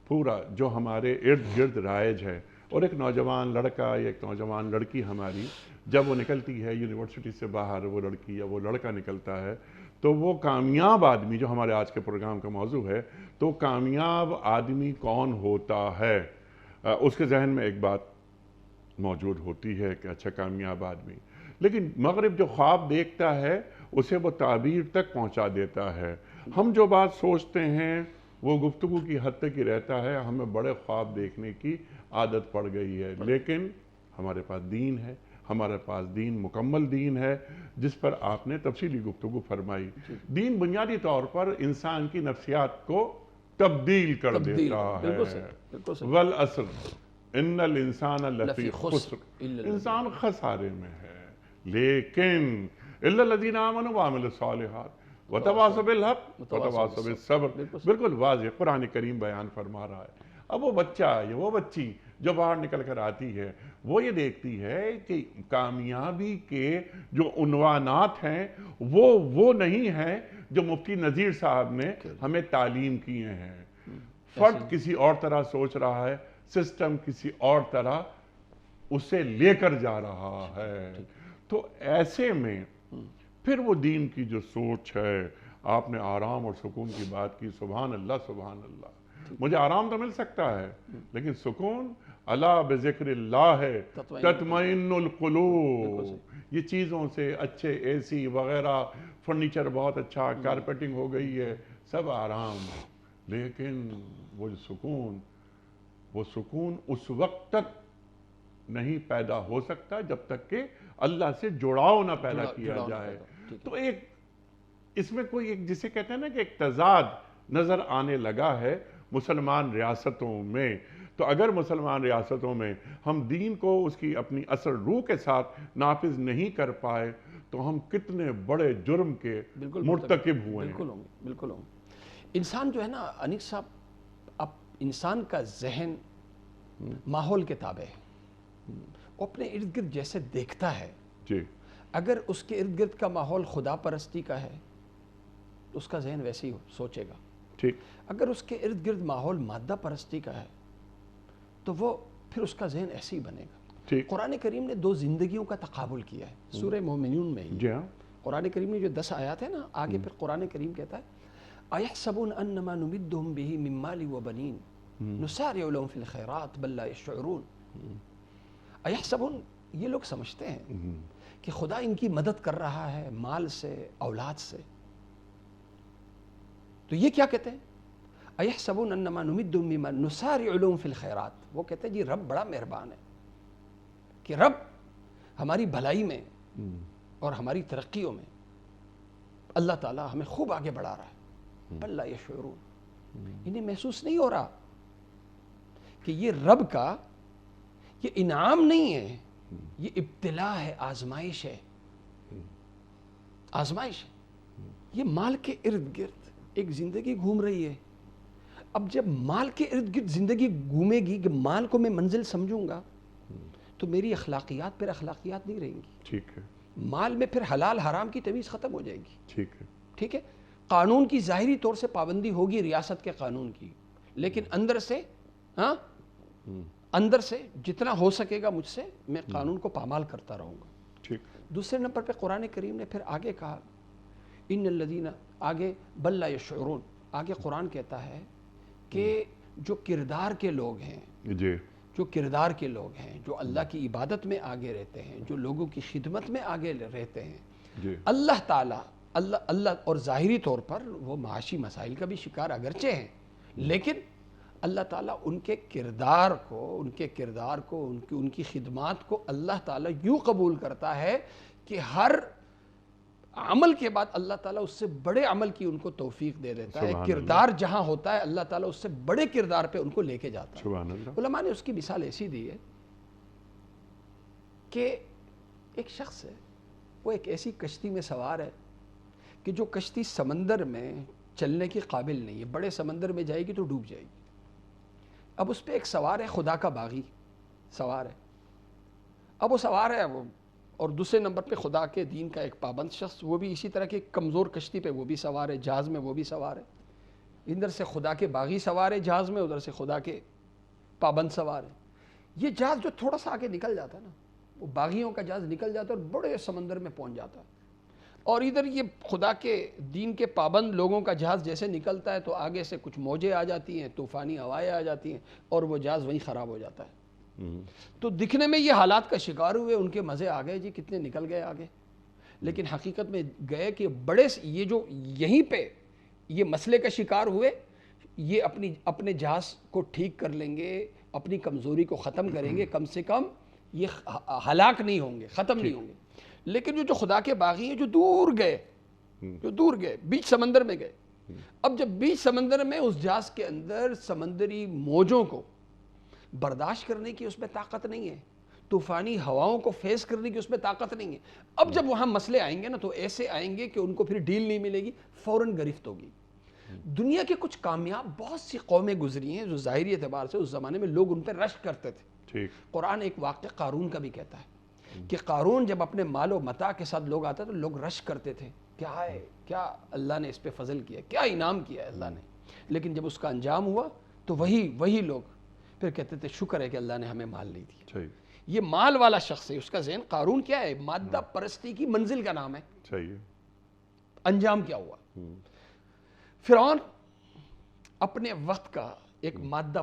پورا جو ہمارے ارد گرد رائج ہے، اور ایک نوجوان لڑکا یا ایک نوجوان لڑکی ہماری جب وہ نکلتی ہے یونیورسٹی سے باہر، وہ لڑکی یا وہ لڑکا نکلتا ہے، تو وہ کامیاب آدمی جو ہمارے آج کے پروگرام کا موضوع ہے، تو کامیاب آدمی کون ہوتا ہے؟ اس کے ذہن میں ایک بات موجود ہوتی ہے کہ اچھا کامیاب آدمی، لیکن مغرب جو خواب دیکھتا ہے اسے وہ تعبیر تک پہنچا دیتا ہے. ہم جو بات سوچتے ہیں وہ گفتگو کی حد تک ہی رہتا ہے. ہمیں بڑے خواب دیکھنے کی عادت پڑ گئی ہے، لیکن ہمارے پاس دین ہے، ہمارے پاس دین مکمل دین ہے جس پر آپ نے تفصیلی گفتگو فرمائی. دین بنیادی طور پر انسان کی نفسیات کو تبدیل کر دیتا ہے. والعصر ان الانسان لفی خسر، انسان خسارے میں ہے، لیکن الا الذین آمنوا وعملوا الصالحات وتواصوا بالحق وتواصوا بالصبر. بالکل واضح قرآن کریم بیان فرما رہا ہے. اب وہ بچہ یا وہ بچی جو باہر نکل کر آتی ہے وہ یہ دیکھتی ہے کہ کامیابی کے جو عنوانات ہیں وہ نہیں ہیں جو مفتی نذیر صاحب نے ہمیں تعلیم کیے ہیں. فرد کسی اور طرح سوچ رہا ہے، سسٹم کسی اور طرح اسے لے کر جا رہا ہے. تو ایسے میں پھر وہ دین کی جو سوچ ہے، آپ نے آرام اور سکون کی بات کی، سبحان اللہ سبحان اللہ. مجھے آرام تو مل سکتا ہے لیکن سکون الا بذکر اللہ ہے تطمئن القلوب. یہ چیزوں سے اچھے AC وغیرہ، فرنیچر بہت اچھا، کارپیٹنگ ہو گئی ہے، سب آرام، لیکن وہ سکون اس وقت تک نہیں پیدا ہو سکتا جب تک کہ اللہ سے جڑاؤ نہ پیدا کیا جائے. تو ایک اس میں کوئی ایک جسے کہتے ہیں نا کہ ایک تضاد نظر آنے لگا ہے مسلمان ریاستوں میں. تو اگر مسلمان ریاستوں میں ہم دین کو اس کی اپنی اصل روح کے ساتھ نافذ نہیں کر پائے تو ہم کتنے بڑے جرم کے مرتکب ہوئے ہیں. بالکل ہوں گے، بالکل ہوں گے. انسان جو ہے نا انیس صاحب، اب انسان کا ذہن ماحول کے تابع ہے. وہ اپنے ارد گرد جیسے دیکھتا ہے، جی اگر اس کے ارد گرد کا ماحول خدا پرستی کا ہے تو اس کا ذہن ویسے ہی سوچے گا. ٹھیک. اگر اس کے ارد گرد ماحول مادہ پرستی کا ہے تو وہ پھر اس کا ذہن ایسے ہی بنے گا. ٹھیک. قرآن کریم نے 2 زندگیوں کا تقابل کیا ہے سورہ مومنون میں ہی. جی ہاں. قرآن کریم میں جو 10 آیات ہیں نا، آگے پھر قرآن کریم کہتا ہے اَيَحْسَبُونَ أَنَّمَا نُمِدُّهُمْ بِهِ مِن مَّالٍ وَبَنِينَ نُسَارِعُ لَهُمْ فِي الْخَيْرَاتِ بَل لَّا يَشْعُرُونَ. اَيَحْسَبُونَ، یہ لوگ سمجھتے ہیں کہ خدا ان کی مدد کر رہا ہے مال سے، اولاد سے. تو یہ کیا کہتے ہیں؟ اَيَحْسَبُونَ أَنَّمَا نُمِدُّهُمْ بِهِ نُسَارِعُ لَهُمْ فِي الْخَيْرَاتِ. وہ کہتے ہیں جی رب بڑا مہربان ہے کہ رب ہماری بھلائی میں اور ہماری ترقیوں میں اللہ تعالیٰ ہمیں خوب آگے بڑھا رہا ہے. بل لا یشعرون، انہیں محسوس نہیں ہو رہا کہ یہ رب کا یہ انعام نہیں ہے، یہ ابتلا ہے، آزمائش ہے. آزمائش ہے. یہ مال کے ارد گرد ایک زندگی گھوم رہی ہے. اب جب مال کے ارد گرد زندگی گھومے گی کہ مال کو میں منزل سمجھوں گا تو میری اخلاقیات پھر اخلاقیات نہیں رہیں گی. ٹھیک ہے. مال میں پھر حلال حرام کی تمیز ختم ہو جائے گی. ٹھیک ہے. ٹھیک ہے. قانون کی ظاہری طور سے پابندی ہوگی ریاست کے قانون کی، لیکن اندر سے اندر سے جتنا ہو سکے گا مجھ سے میں قانون کو پامال کرتا رہوں گا. ٹھیک. دوسرے نمبر پہ قرآن کریم نے پھر آگے کہا ان الذین، آگے بل لا یشعرون، آگے قرآن کہتا ہے کہ جو کردار کے لوگ ہیں، جی جو کردار کے لوگ ہیں، جو اللہ کی عبادت میں آگے رہتے ہیں، جو لوگوں کی خدمت میں آگے رہتے ہیں، جی اللہ تعالیٰ اللہ اور ظاہری طور پر وہ معاشی مسائل کا بھی شکار اگرچہ ہیں، لیکن اللہ تعالیٰ ان کے کردار کو ان کی خدمات کو اللہ تعالیٰ یوں قبول کرتا ہے کہ ہر عمل کے بعد اللہ تعالیٰ اس سے بڑے عمل کی ان کو توفیق دے دیتا ہے. کردار جہاں ہوتا ہے اللہ تعالیٰ اس سے بڑے کردار پہ ان کو لے کے جاتا ہے. سبحان اللہ. علماء نے اس کی مثال ایسی دی ہے کہ ایک شخص ہے، وہ ایک ایسی کشتی میں سوار ہے کہ جو کشتی سمندر میں چلنے کی قابل نہیں ہے، بڑے سمندر میں جائے گی تو ڈوب جائے گی. اب اس پہ ایک سوار ہے، خدا کا باغی سوار ہے. اب وہ سوار ہے اور دوسرے نمبر پہ خدا کے دین کا ایک پابند شخص، وہ بھی اسی طرح کی کمزور کشتی پہ وہ بھی سوار ہے، جہاز میں وہ بھی سوار ہے. ادھر سے خدا کے باغی سوار ہے جہاز میں، ادھر سے خدا کے پابند سوار ہے. یہ جہاز جو تھوڑا سا آگے نکل جاتا ہے نا، وہ باغیوں کا جہاز نکل جاتا ہے اور بڑے سمندر میں پہنچ جاتا ہے. اور ادھر یہ خدا کے دین کے پابند لوگوں کا جہاز جیسے نکلتا ہے تو آگے سے کچھ موجیں آ جاتی ہیں، طوفانی ہوائیں آ جاتی ہیں اور وہ جہاز وہیں خراب ہو جاتا ہے. تو دکھنے میں یہ حالات کا شکار ہوئے، ان کے مزے آ گئے جی، کتنے نکل گئے آگے، لیکن حقیقت میں گئے کہ بڑے یہ جو یہیں پہ یہ مسئلے کا شکار ہوئے، یہ اپنے جہاز کو ٹھیک کر لیں گے، اپنی کمزوری کو ختم کریں گے، کم سے کم یہ ہلاک نہیں ہوں گے، ختم نہیں ہوں گے. لیکن جو خدا کے باغی ہیں جو دور گئے بیچ سمندر میں گئے. اب جب بیچ سمندر میں اس جہاز کے اندر سمندری موجوں کو برداشت کرنے کی اس میں طاقت نہیں ہے، طوفانی ہواؤں کو فیس کرنے کی اس میں طاقت نہیں ہے. اب جب وہاں مسئلے آئیں گے نا تو ایسے آئیں گے کہ ان کو پھر ڈیل نہیں ملے گی، فوراً گرفت ہوگی. دنیا کے کچھ کامیاب بہت سی قومیں گزری ہیں جو ظاہری اعتبار سے اس زمانے میں لوگ ان پہ رشک کرتے تھے. قرآن ایک واقعہ قارون کا بھی کہتا ہے کہ قارون جب اپنے مال و متاع کے ساتھ لوگ آتے تو لوگ رشک کرتے تھے، کیا ہے، کیا اللہ نے اس پہ فضل کیا، کیا انعام کیا ہے اللہ نے. لیکن جب اس کا انجام ہوا تو وہی لوگ پھر کہتے تھے شکر ہے کہ اللہ نے ہمیں مال نہیں دیا. یہ مال والا شخص ہے، اس کا ذہن قارون کیا ہے، مادہ پرستی کی منزل کا نام ہے. انجام کیا ہوا؟ فرعون اپنے وقت کا ایک مادہ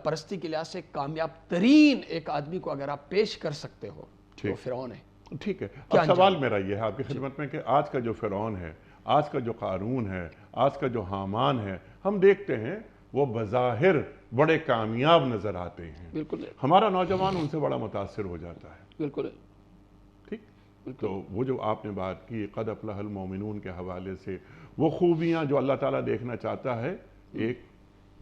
پرستی کے لحاظ سے کامیاب ترین ایک آدمی کو اگر آپ پیش کر سکتے ہو تو فرعون ہے. ٹھیک ہے. اب سوال میرا یہ ہے آپ کی خدمت میں کہ آج کا جو فرعون ہے، آج کا جو قارون ہے، آج کا جو حامان ہے، ہم دیکھتے ہیں وہ بظاہر بڑے کامیاب نظر آتے ہیں. بالکل. ہمارا نوجوان ان سے بڑا متاثر ہو جاتا ہے. بالکل. ٹھیک. تو وہ جو آپ نے بات کی قد افلح المومنون کے حوالے سے، وہ خوبیاں جو اللہ تعالیٰ دیکھنا چاہتا ہے ایک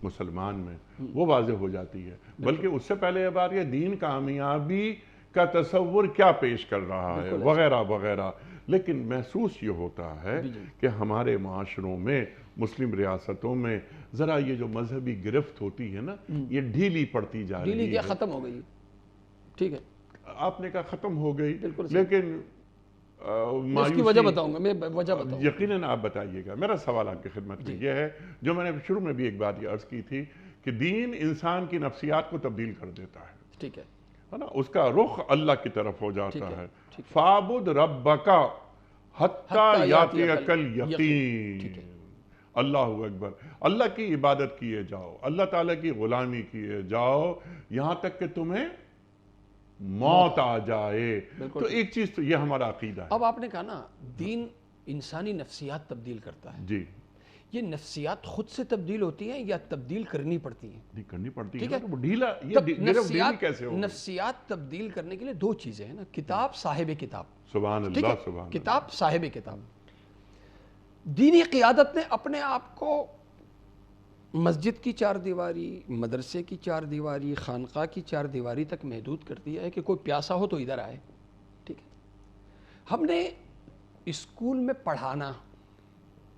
مسلمان میں، وہ واضح ہو جاتی ہے. بلکہ اس سے پہلے یہ بات، یہ دین کامیابی کا تصور کیا پیش کر رہا ہے وغیرہ وغیرہ، لیکن محسوس یہ ہوتا ہے کہ ہمارے معاشروں میں، مسلم ریاستوں میں ذرا یہ جو مذہبی گرفت ہوتی ہے نا، یہ ڈھیلی پڑتی جا رہی ہے۔ ڈھیلی کیا ختم ہو گئی، ٹھیک ہے آپ نے کہا ختم ہو گئی، لیکن میں اس کی وجہ بتاؤں گا، میں وجہ بتاؤں گا۔ یقیناً آپ بتائیے گا۔ میرا سوال آپ کی خدمت میں یہ ہے، جو میں نے شروع میں بھی ایک بات یہ عرض کی تھی کہ دین انسان کی نفسیات کو تبدیل کر دیتا ہے، ٹھیک ہے نا، اس کا رخ اللہ کی طرف ہو جاتا ہے۔ فَاعْبُدْ رَبَّكَ حَتَّى يَأْتِيَكَ الْيَقِينُ۔ اللہ اکبر، اللہ کی عبادت کیے جاؤ، اللہ تعالیٰ کی غلامی کیے جاؤ یہاں تک کہ تمہیں موت آ جائے۔ تو ایک چیز تو یہ ہمارا عقیدہ ہے۔ اب آپ نے کہا نا دین انسانی نفسیات تبدیل کرتا ہے، جی، یہ نفسیات خود سے تبدیل ہوتی ہیں یا تبدیل کرنی پڑتی ہیں؟ نہیں کرنی پڑتی ٹھیک ہے، ہے، تو وہ ڈھیلا، یہ ڈھیلی کیسے ہوگی؟ نفسیات تبدیل کرنے کے لیے دو چیزیں ہیں نا، کتاب، صاحب کتاب۔ سبحان ٹھیک اللہ، ہے، سبحان اللہ۔ کتاب، صاحب کتاب۔ دینی قیادت نے اپنے آپ کو مسجد کی چار دیواری، مدرسے کی چار دیواری، خانقاہ کی چار دیواری تک محدود کر دیا ہے کہ کوئی پیاسا ہو تو ادھر آئے، ٹھیک ہے۔ ہم نے اسکول میں پڑھانا،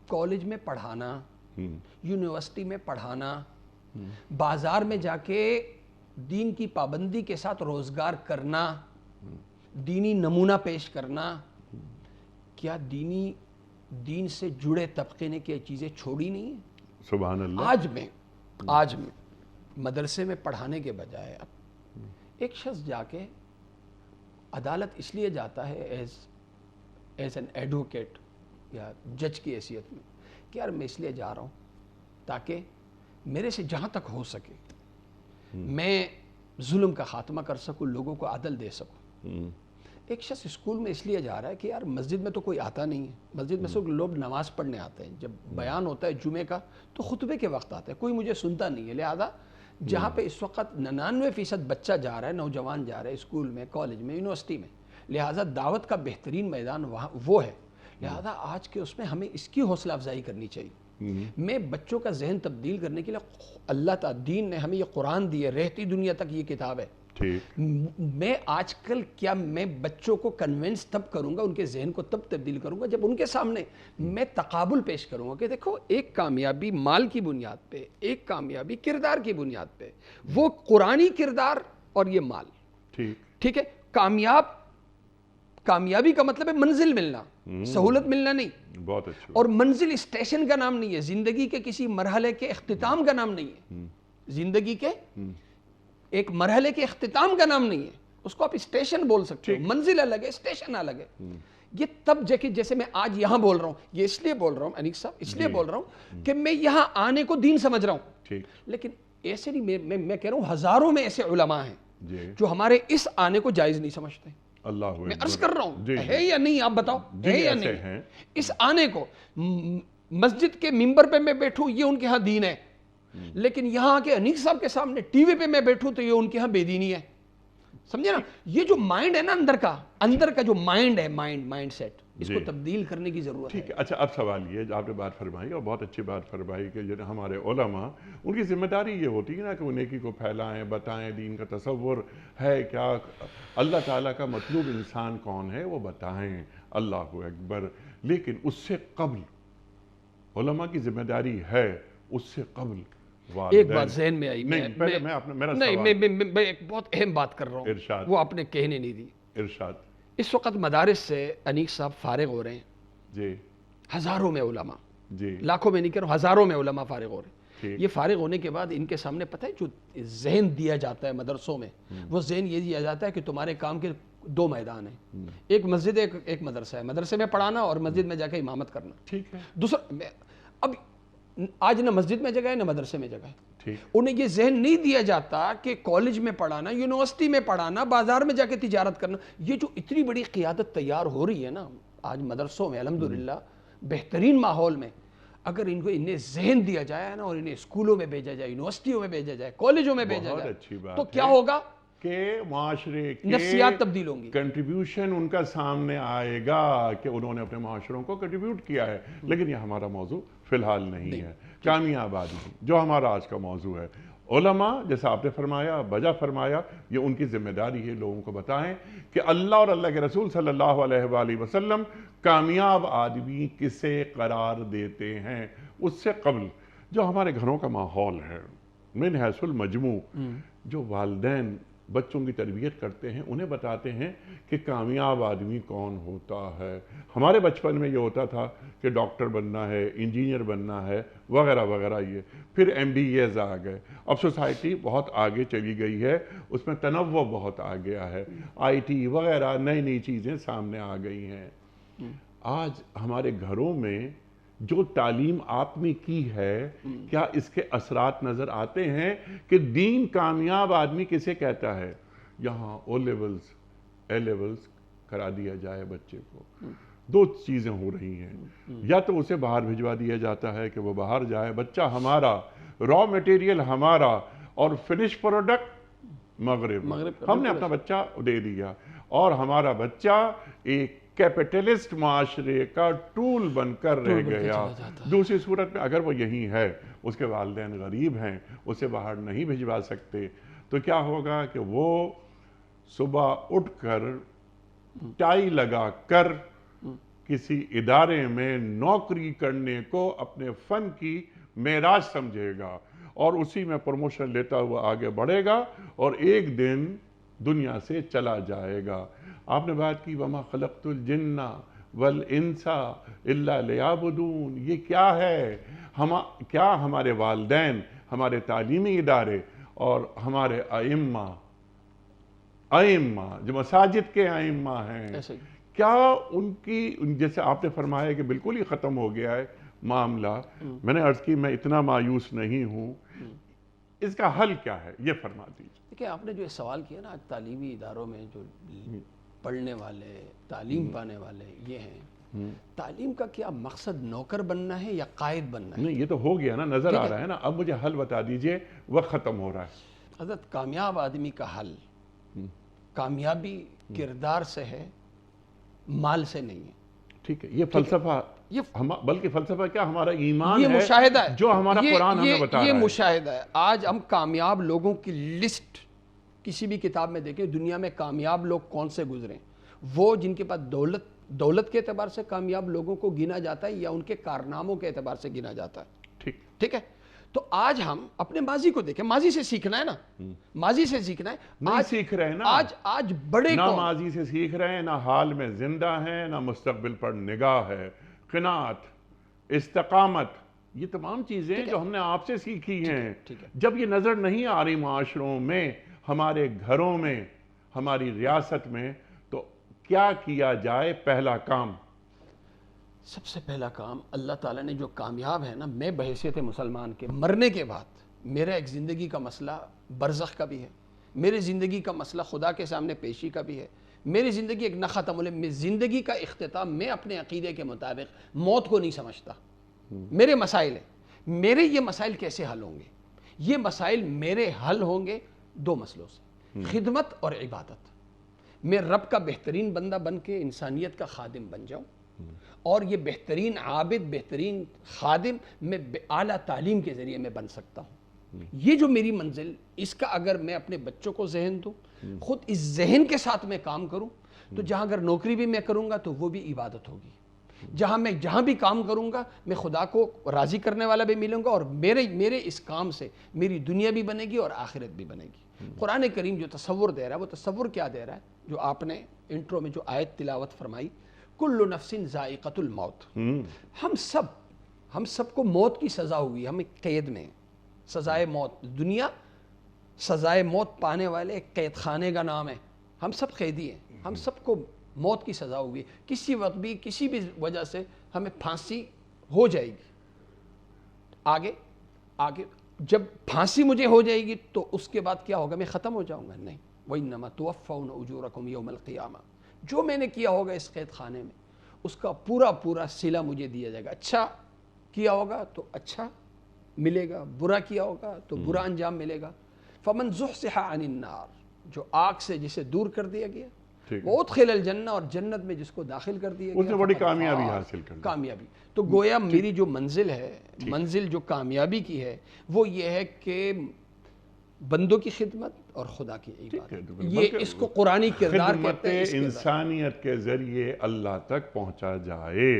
کالج میں پڑھانا، یونیورسٹی میں پڑھانا، بازار میں جا کے دین کی پابندی کے ساتھ روزگار کرنا، دینی نمونہ پیش کرنا، کیا دین سے جڑے طبقے نے کیا چیزیں چھوڑی نہیں ہیں؟ سبحان اللہ۔ آج میں مدرسے میں پڑھانے کے بجائے اب ایک شخص جا کے عدالت اس لیے جاتا ہے ایز این ایڈوکیٹ یا جج کی حیثیت میں کہ یار میں اس لیے جا رہا ہوں تاکہ میرے سے جہاں تک ہو سکے میں ظلم کا خاتمہ کر سکوں، لوگوں کو عدل دے سکوں۔ ایک شخص اسکول میں اس لیے جا رہا ہے کہ یار مسجد میں تو کوئی آتا نہیں ہے، مسجد میں صرف لوگ نماز پڑھنے آتے ہیں، جب بیان ہوتا ہے جمعے کا تو خطبے کے وقت آتا ہے، کوئی مجھے سنتا نہیں ہے، لہذا جہاں پہ اس وقت 99% بچہ جا رہا ہے، نوجوان جا رہا ہے اسکول میں، کالج میں، یونیورسٹی میں، لہذا دعوت کا بہترین میدان وہ ہے، لہذا آج کے اس میں ہمیں اس کی حوصلہ افزائی کرنی چاہیے۔ میں بچوں کا ذہن تبدیل کرنے کے لیے اللہ تعالیٰ دین نے ہمیں یہ قرآن دی ہے، رہتی دنیا تک یہ کتاب ہے۔ میں آج کل کیا میں بچوں کو کنونس تب کروں گا، ان کے ذہن کو تب تبدیل کروں گا جب ان کے سامنے میں تقابل پیش کروں گا کہ دیکھو ایک کامیابی مال کی بنیاد پہ، ایک کامیابی کردار کی بنیاد پہ، وہ قرآنی کردار اور یہ مال، ٹھیک ہے۔ کامیابی کا مطلب ہے منزل ملنا، سہولت ملنا نہیں، بہت اچھا، اور منزل اسٹیشن کا نام نہیں ہے، زندگی کے کسی مرحلے کے اختتام کا نام نہیں ہے، زندگی کے ایک مرحلے کے اختتام کا نام نہیں ہے، اس کو آپ اسٹیشن بول سکتے ہو، منزل الگ ہے، اسٹیشن الگ ہے۔ یہ تب جیسے میں آج یہاں بول رہا ہوں، یہ اس لیے بول رہا ہوں انیس صاحب، اس لیے بول رہا ہوں کہ میں یہاں آنے کو دین سمجھ رہا ہوں، لیکن ایسے نہیں، میں کہہ رہا ہوں ہزاروں میں ایسے علماء ہیں جو ہمارے اس آنے کو جائز نہیں سمجھتے۔ میں عرض کر رہا ہوں ہے یا نہیں، آپ بتاؤ ہے یا نہیں اس آنے کو؟ مسجد کے ممبر پہ میں بیٹھوں یہ ان کے ہاں دین ہے، لیکن یہاں کے انیس صاحب کے سامنے ٹی وی پہ میں بیٹھوں تو یہ ان کے ہاں بے دینی ہے، سمجھے نا؟ یہ جو مائنڈ ہے نا اندر کا جو مائنڈ ہے، مائنڈ سیٹ، اس کو تبدیل کرنے کی ضرورت ہے۔ ٹھیک ہے، اچھا اب سوال یہ آپ نے بات فرمائی اور بہت اچھی بات فرمائی کہ جو ہمارے علماء ان کی ذمہ داری یہ ہوتی ہے نا کہ وہ نیکی کو پھیلائیں، بتائیں، دین کا تصور ہے کیا، اللہ تعالیٰ کا مطلوب انسان کون ہے وہ بتائیں، اللہ اکبر۔ لیکن اس سے قبل علماء کی ذمہ داری ہے، اس سے قبل ایک بات ذہن میں آئی، نہیں پہلے میں ایک بہت اہم بات کر رہا ہوں، ارشاد، وہ آپ نے کہنے نہیں دی۔ ارشاد۔ اس وقت مدارس سے انیس صاحب فارغ ہو رہے ہیں، جی، ہزاروں میں علماء، جی، لاکھوں میں نہیں کہہ رہا ہوں، ہزاروں میں علماء فارغ ہو رہے ہیں۔ یہ فارغ ہونے کے بعد ان کے سامنے پتہ ہے جو ذہن دیا جاتا ہے مدرسوں میں، وہ ذہن یہ دیا جاتا ہے کہ تمہارے کام کے دو میدان ہیں، ایک مسجد ہے، ایک مدرسہ ہے، مدرسے میں پڑھانا اور مسجد میں جا کے امامت کرنا، ٹھیک ہے۔ دوسرا اب آج نہ مسجد میں جگہ ہے نہ مدرسے میں جگہ ہے، انہیں یہ ذہن نہیں دیا جاتا کہ کالج میں پڑھانا، یونیورسٹی میں پڑھانا، بازار میں جا کے تجارت کرنا، یہ جو اتنی بڑی قیادت تیار ہو رہی ہے نا آج مدرسوں میں الحمدللہ بہترین ماحول میں، اگر انہیں ذہن دیا جائے نا اور انہیں اسکولوں میں بھیجا جائے، یونیورسٹیوں میں بھیجا جائے، کالجوں میں بھیجا جائے، تو کیا ہوگا کہ معاشرے کے نفسیات تبدیل ہوں گی، کنٹریبیوشن ان کا سامنے آئے گا کہ انہوں نے اپنے معاشروں کو کنٹریبیوٹ کیا ہے۔ لیکن یہ ہمارا موضوع فی الحال نہیں ہے، کامیاب آدمی جو ہمارا آج کا موضوع ہے، علماء جیسا آپ نے فرمایا، بجا فرمایا، یہ ان کی ذمہ داری ہے لوگوں کو بتائیں کہ اللہ اور اللہ کے رسول صلی اللہ علیہ وآلہ وسلم کامیاب آدمی کسے قرار دیتے ہیں۔ اس سے قبل جو ہمارے گھروں کا ماحول ہے، من حیث المجموع، جو والدین بچوں کی تربیت کرتے ہیں انہیں بتاتے ہیں کہ کامیاب آدمی کون ہوتا ہے۔ ہمارے بچپن میں یہ ہوتا تھا کہ ڈاکٹر بننا ہے، انجینئر بننا ہے، وغیرہ وغیرہ، یہ پھر MBAs آ گئے۔ اب سوسائٹی بہت آگے چلی گئی ہے، اس میں تنوع بہت آ گیا ہے، IT وغیرہ نئی نئی چیزیں سامنے آ گئی ہیں۔ آج ہمارے گھروں میں جو تعلیم آپ نے کی ہے، کیا اس کے اثرات نظر آتے ہیں کہ دین کامیاب آدمی کسے کہتا ہے؟ یہاں A لیولز کرا دیا جائے بچے کو، دو چیزیں ہو رہی ہیں، یا تو اسے باہر بھجوا دیا جاتا ہے کہ وہ باہر جائے، بچہ ہمارا، را میٹیریل ہمارا، اور فنش پروڈکٹ مغرب، ہم نے اپنا بچہ دے دیا، اور ہمارا بچہ ایک کیپٹلسٹ معاشرے کا ٹول بن کر رہ گیا۔ دوسری صورت میں اگر وہ یہی ہے، اس کے والدین غریب ہیں، اسے باہر نہیں بھجوا سکتے، تو کیا ہوگا کہ وہ صبح اٹھ کر ٹائی لگا کر کسی ادارے میں نوکری کرنے کو اپنے فن کی معراج سمجھے گا، اور اسی میں پروموشن لیتا ہوا آگے بڑھے گا، اور ایک دن دنیا سے چلا جائے گا۔ آپ نے بات کی وَمَا خَلَقْتُ الْجِنَّ وَالْإِنسَ إِلَّا لِيَعْبُدُونَ، یہ کیا ہے؟ کیا ہمارے والدین، ہمارے تعلیمی ادارے اور ہمارے ائمہ جو مساجد کے ائمہ ہیں، کیا ان کی، جیسے آپ نے فرمایا کہ بالکل ہی ختم ہو گیا ہے معاملہ، میں نے عرض کی میں اتنا مایوس نہیں ہوں، اس کا حل کیا ہے یہ فرما دیجیے۔ دیکھیں، آپ نے جو سوال کیا نا، آج تعلیمی اداروں میں جو پڑھنے والے، تعلیم پانے والے یہ ہیں، تعلیم کا کیا مقصد نوکر بننا ہے یا قائد بننا ہے؟ نہیں، یہ تو ہو گیا نا، نظر آ رہا ہے نا، اب مجھے حل بتا دیجئے، وقت ختم ہو رہا ہے۔ حضرت، کامیاب آدمی کا حل کامیابی کردار سے ہے، مال سے نہیں ہے۔ ٹھیک ہے، یہ فلسفہ، بلکہ فلسفہ کیا، ہمارا ایمان یہ ہے، مشاہدہ ہے جو ہمارا قرآن ہمیں بتا رہا ہے۔ یہ مشاہدہ ہے۔ آج ہم کامیاب لوگوں کی لسٹ کسی بھی کتاب میں دیکھیں، دنیا میں کامیاب لوگ کون سے گزرے، وہ جن کے پاس دولت کے اعتبار سے کامیاب لوگوں کو گنا جاتا ہے یا ان کے کارناموں کے اعتبار سے گنا جاتا ہے۔ ٹھیک ہے، تو آج ہم اپنے ماضی کو دیکھیں، ماضی سے سیکھنا ہے نا، ماضی سے سیکھنا ہے۔ نہیں سیکھ رہے ہیں نا، آج بڑے نہ ماضی سے سیکھ رہے ہیں، نہ حال میں زندہ ہیں، نہ مستقبل پر نگاہ ہے۔ قناعت، استقامت، یہ تمام چیزیں جو ہم نے آپ سے سیکھی ہیں، جب یہ نظر نہیں آ رہی معاشروں میں، ہمارے گھروں میں، ہماری ریاست میں، تو کیا کیا جائے؟ پہلا کام، سب سے پہلا کام، اللہ تعالیٰ نے جو کامیاب ہے نا، میں بحیثیت مسلمان کے مرنے کے بعد میرا ایک زندگی کا مسئلہ برزخ کا بھی ہے، میری زندگی کا مسئلہ خدا کے سامنے پیشی کا بھی ہے، میری زندگی ایک نہ ختم ہونے، میں زندگی کا اختتام میں اپنے عقیدے کے مطابق موت کو نہیں سمجھتا۔ میرے مسائل ہیں، میرے یہ مسائل کیسے حل ہوں گے؟ یہ مسائل میرے حل ہوں گے دو مسئلوں سے، خدمت اور عبادت۔ میں رب کا بہترین بندہ بن کے انسانیت کا خادم بن جاؤں، اور یہ بہترین عابد، بہترین خادم میں اعلیٰ تعلیم کے ذریعے میں بن سکتا ہوں۔ یہ جو میری منزل، اس کا اگر میں اپنے بچوں کو ذہن دوں، خود اس ذہن کے ساتھ میں کام کروں، تو جہاں اگر نوکری بھی میں کروں گا تو وہ بھی عبادت ہوگی، جہاں بھی کام کروں گا میں خدا کو راضی کرنے والا بھی ملوں گا، اور میرے اس کام سے میری دنیا بھی بنے گی اور آخرت بھی بنے گی۔ قرآن کریم جو تصور دے رہا ہے، وہ تصور کیا دے رہا ہے؟ جو آپ نے انٹرو میں جو آیت تلاوت فرمائی، کل نفس ذائقۃ الموت، ہم سب کو موت کی سزا ہوئی، ہم ایک قید میں، سزائے موت، دنیا سزائے موت پانے والے ایک قید خانے کا نام ہے، ہم سب قیدی ہیں، ہم سب کو موت کی سزا ہوئی، کسی وقت بھی کسی بھی وجہ سے ہمیں پھانسی ہو جائے گی۔ آگے جب پھانسی مجھے ہو جائے گی تو اس کے بعد کیا ہوگا؟ میں ختم ہو جاؤں گا؟ نہیں، وَإِنَّمَا تُوَفَّوْنَ أُجُورَكُمْ يَوْمَ الْقِيَامَةِ، جو میں نے کیا ہوگا اس قید خانے میں، اس کا پورا صلہ مجھے دیا جائے گا۔ اچھا کیا ہوگا تو اچھا ملے گا، برا کیا ہوگا تو برا انجام ملے گا۔ فَمَنْ زُحْزِحَ عَنِ النَّارِ، جو آگ سے جسے دور کر دیا گیا، وَأُدْخِلَ الْجَنَّةَ، اور جنت میں جس کو داخل کر دیا گیا، اس نے بڑی کامیابی حاصل کر لی۔ کامیابی تو گویا میری جو منزل ہے، منزل جو کامیابی کی ہے، وہ یہ ہے کہ بندوں کی خدمت اور خدا کی ٹھیک ہے، عبادت، بالکل، یہ اس کو قرآنی کردار خدمت کہتے ہیں، اس کردار انسانیت کے ذریعے اللہ تک پہنچا جائے۔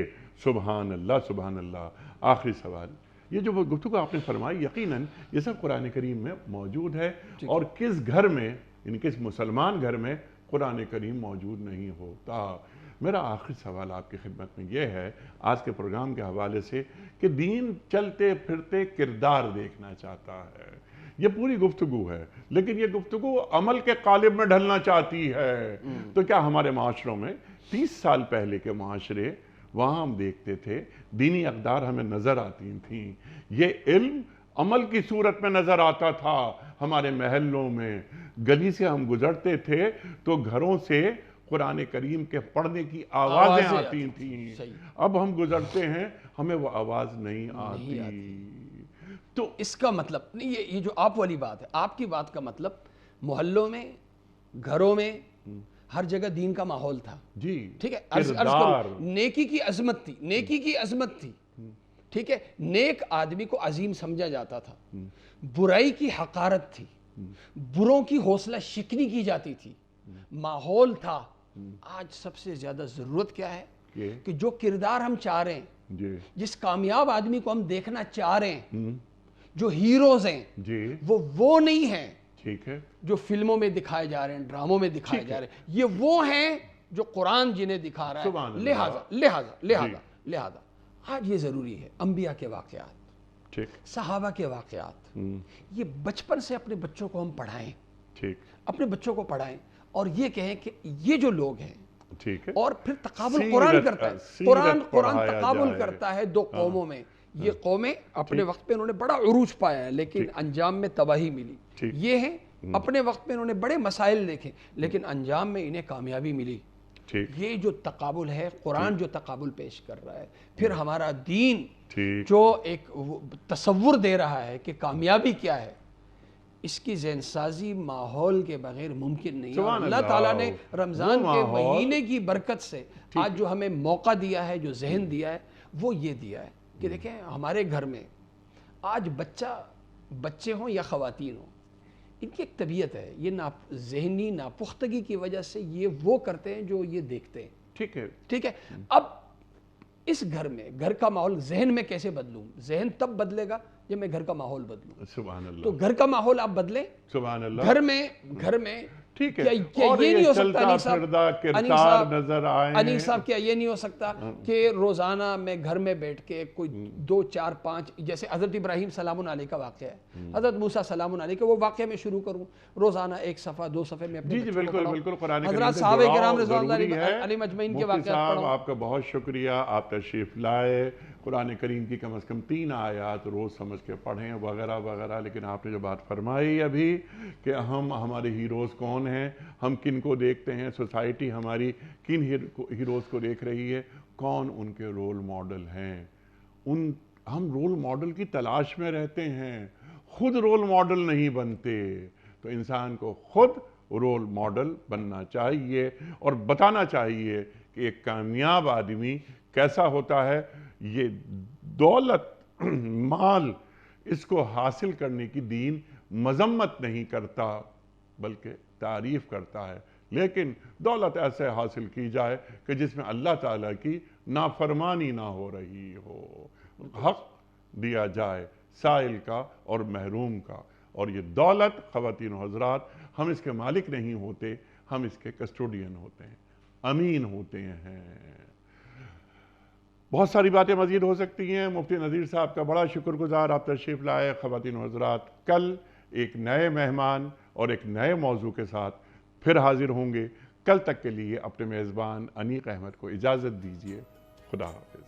سبحان اللہ، سبحان اللہ۔ آخری سوال، یہ جو گفتگو آپ نے فرمائی یقیناً یہ سب قرآن کریم میں موجود ہے، اور کس گھر میں، یعنی کس مسلمان گھر میں قرآن کریم موجود نہیں ہوتا؟ میرا آخری سوال آپ کی خدمت میں یہ ہے آج کے پروگرام کے حوالے سے کہ دین چلتے پھرتے کردار دیکھنا چاہتا ہے۔ یہ پوری گفتگو ہے، لیکن یہ گفتگو عمل کے قالب میں ڈھلنا چاہتی ہے۔ تو کیا ہمارے معاشروں میں 30 سال پہلے کے معاشرے، وہاں ہم دیکھتے تھے دینی اقدار ہمیں نظر آتی تھیں، یہ علم عمل کی صورت میں نظر آتا تھا ہمارے محلوں میں، گلی سے ہم گزرتے تھے تو گھروں سے قرآن کریم کے پڑھنے کی آوازیں آتی تھیں، اب ہم گزرتے ہیں ہمیں وہ آواز نہیں آتی۔ تو اس کا مطلب نہیں، یہ جو آپ والی بات ہے، آپ کی بات کا مطلب محلوں میں، گھروں میں، ہر جگہ دین کا ماحول تھا، جی، ٹھیک ہے، عرض کروں نیکی کی عظمت تھی، نیکی کی عظمت تھی، ٹھیک ہے، نیک آدمی کو عظیم سمجھا جاتا تھا، برائی کی حقارت تھی، بروں کی حوصلہ شکنی کی جاتی تھی، ماحول تھا۔ آج سب سے زیادہ ضرورت کیا ہے کہ جو کردار ہم چاہ رہے ہیں، جس کامیاب آدمی کو ہم دیکھنا چاہ رہے ہیں، جو ہیروز ہیں، وہ نہیں ہیں ٹھیک ہے جو فلموں میں دکھائے جا رہے ہیں، ڈراموں میں دکھائے جا رہے ہیں، یہ وہ ہیں جو قرآن جنہیں دکھا رہا ہے۔ لہذا آج یہ ضروری ہے انبیاء کے واقعات، صحابہ کے واقعات، یہ بچپن سے اپنے بچوں کو ہم پڑھائیں، اپنے بچوں کو پڑھائیں اور یہ کہیں کہ یہ جو لوگ ہیں، اور پھر تقابل قرآن کرتا ہے، قرآن تقابل کرتا ہے دو قوموں میں، یہ قومیں اپنے وقت پہ انہوں نے بڑا عروج پایا ہے لیکن انجام میں تباہی ملی، یہ ہیں اپنے وقت پہ انہوں نے بڑے مسائل دیکھے لیکن انجام میں انہیں کامیابی ملی۔ یہ جو تقابل ہے، قرآن جو تقابل پیش کر رہا ہے، پھر ہمارا دین جو ایک تصور دے رہا ہے کہ کامیابی کیا ہے، اس کی ذہن سازی ماحول کے بغیر ممکن نہیں ہے۔ اللہ تعالیٰ نے رمضان کے مہینے کی برکت سے آج جو ہمیں موقع دیا ہے، جو ذہن دیا ہے، وہ یہ دیا ہے کہ دیکھیں ہمارے گھر میں آج بچے ہوں یا خواتین ہوں، ان کی ایک طبیعت ہے، یہ ذہنی ناپختگی کی وجہ سے یہ وہ کرتے ہیں جو یہ دیکھتے ہیں، ٹھیک ہے۔ اب اس گھر میں، گھر کا ماحول ذہن میں کیسے بدلوں؟ ذہن تب بدلے گا جب میں گھر کا ماحول بدلوں۔ سبحان اللہ۔ تو گھر کا ماحول آپ بدلیں، سبحان اللہ۔ گھر میں ٹھیک ہے، کیا یہ نہیں ہو سکتا انیس صاحب، کیا یہ نہیں ہو سکتا کہ روزانہ میں گھر میں بیٹھ کے کوئی 2 4 5 جیسے حضرت ابراہیم سلام علیہ کا واقعہ ہے، حضرت موسیٰ سلام علیہ کا وہ واقعہ میں شروع کروں، روزانہ 1 صفحہ 2 صفحے میں اپنے بچوں کو بالکل قرآن کریم حضرات سے صحابہ جڑاؤ کرام رضوان ضروری اللہ ہے۔ علیہ مجمعین کے مفتی واقعات صاحب پڑھو۔ آپ کا بہت شکریہ، آپ تشریف لائے، قرآن کریم کی کم از کم 3 آیات روز سمجھ کے پڑھیں وغیرہ وغیرہ، لیکن آپ نے جو بات فرمائی ابھی کہ ہمارے ہیروز کون ہیں، ہم کن کو دیکھتے ہیں، سوسائٹی ہماری کن ہیروز کو دیکھ رہی ہے، کون ان کے رول ماڈل ہیں، ہم رول ماڈل کی تلاش میں رہتے ہیں، خود رول ماڈل نہیں بنتے، تو انسان کو خود رول ماڈل بننا چاہیے اور بتانا چاہیے کہ ایک کامیاب آدمی کیسا ہوتا ہے۔ یہ دولت، مال، اس کو حاصل کرنے کی دین مذمت نہیں کرتا بلکہ تعریف کرتا ہے، لیکن دولت ایسے حاصل کی جائے کہ جس میں اللہ تعالیٰ کی نافرمانی نہ ہو رہی ہو، حق دیا جائے سائل کا اور محروم کا، اور یہ دولت خواتین و حضرات ہم اس کے مالک نہیں ہوتے، ہم اس کے کسٹوڈین ہوتے ہیں، امین ہوتے ہیں۔ بہت ساری باتیں مزید ہو سکتی ہیں، مفتی نذیر صاحب کا بڑا شکر گزار، آپ تشریف لائے۔ خواتین و حضرات، کل ایک نئے مہمان اور ایک نئے موضوع کے ساتھ پھر حاضر ہوں گے۔ کل تک کے لیے اپنے میزبان انیق احمد کو اجازت دیجیے۔ خدا حافظ۔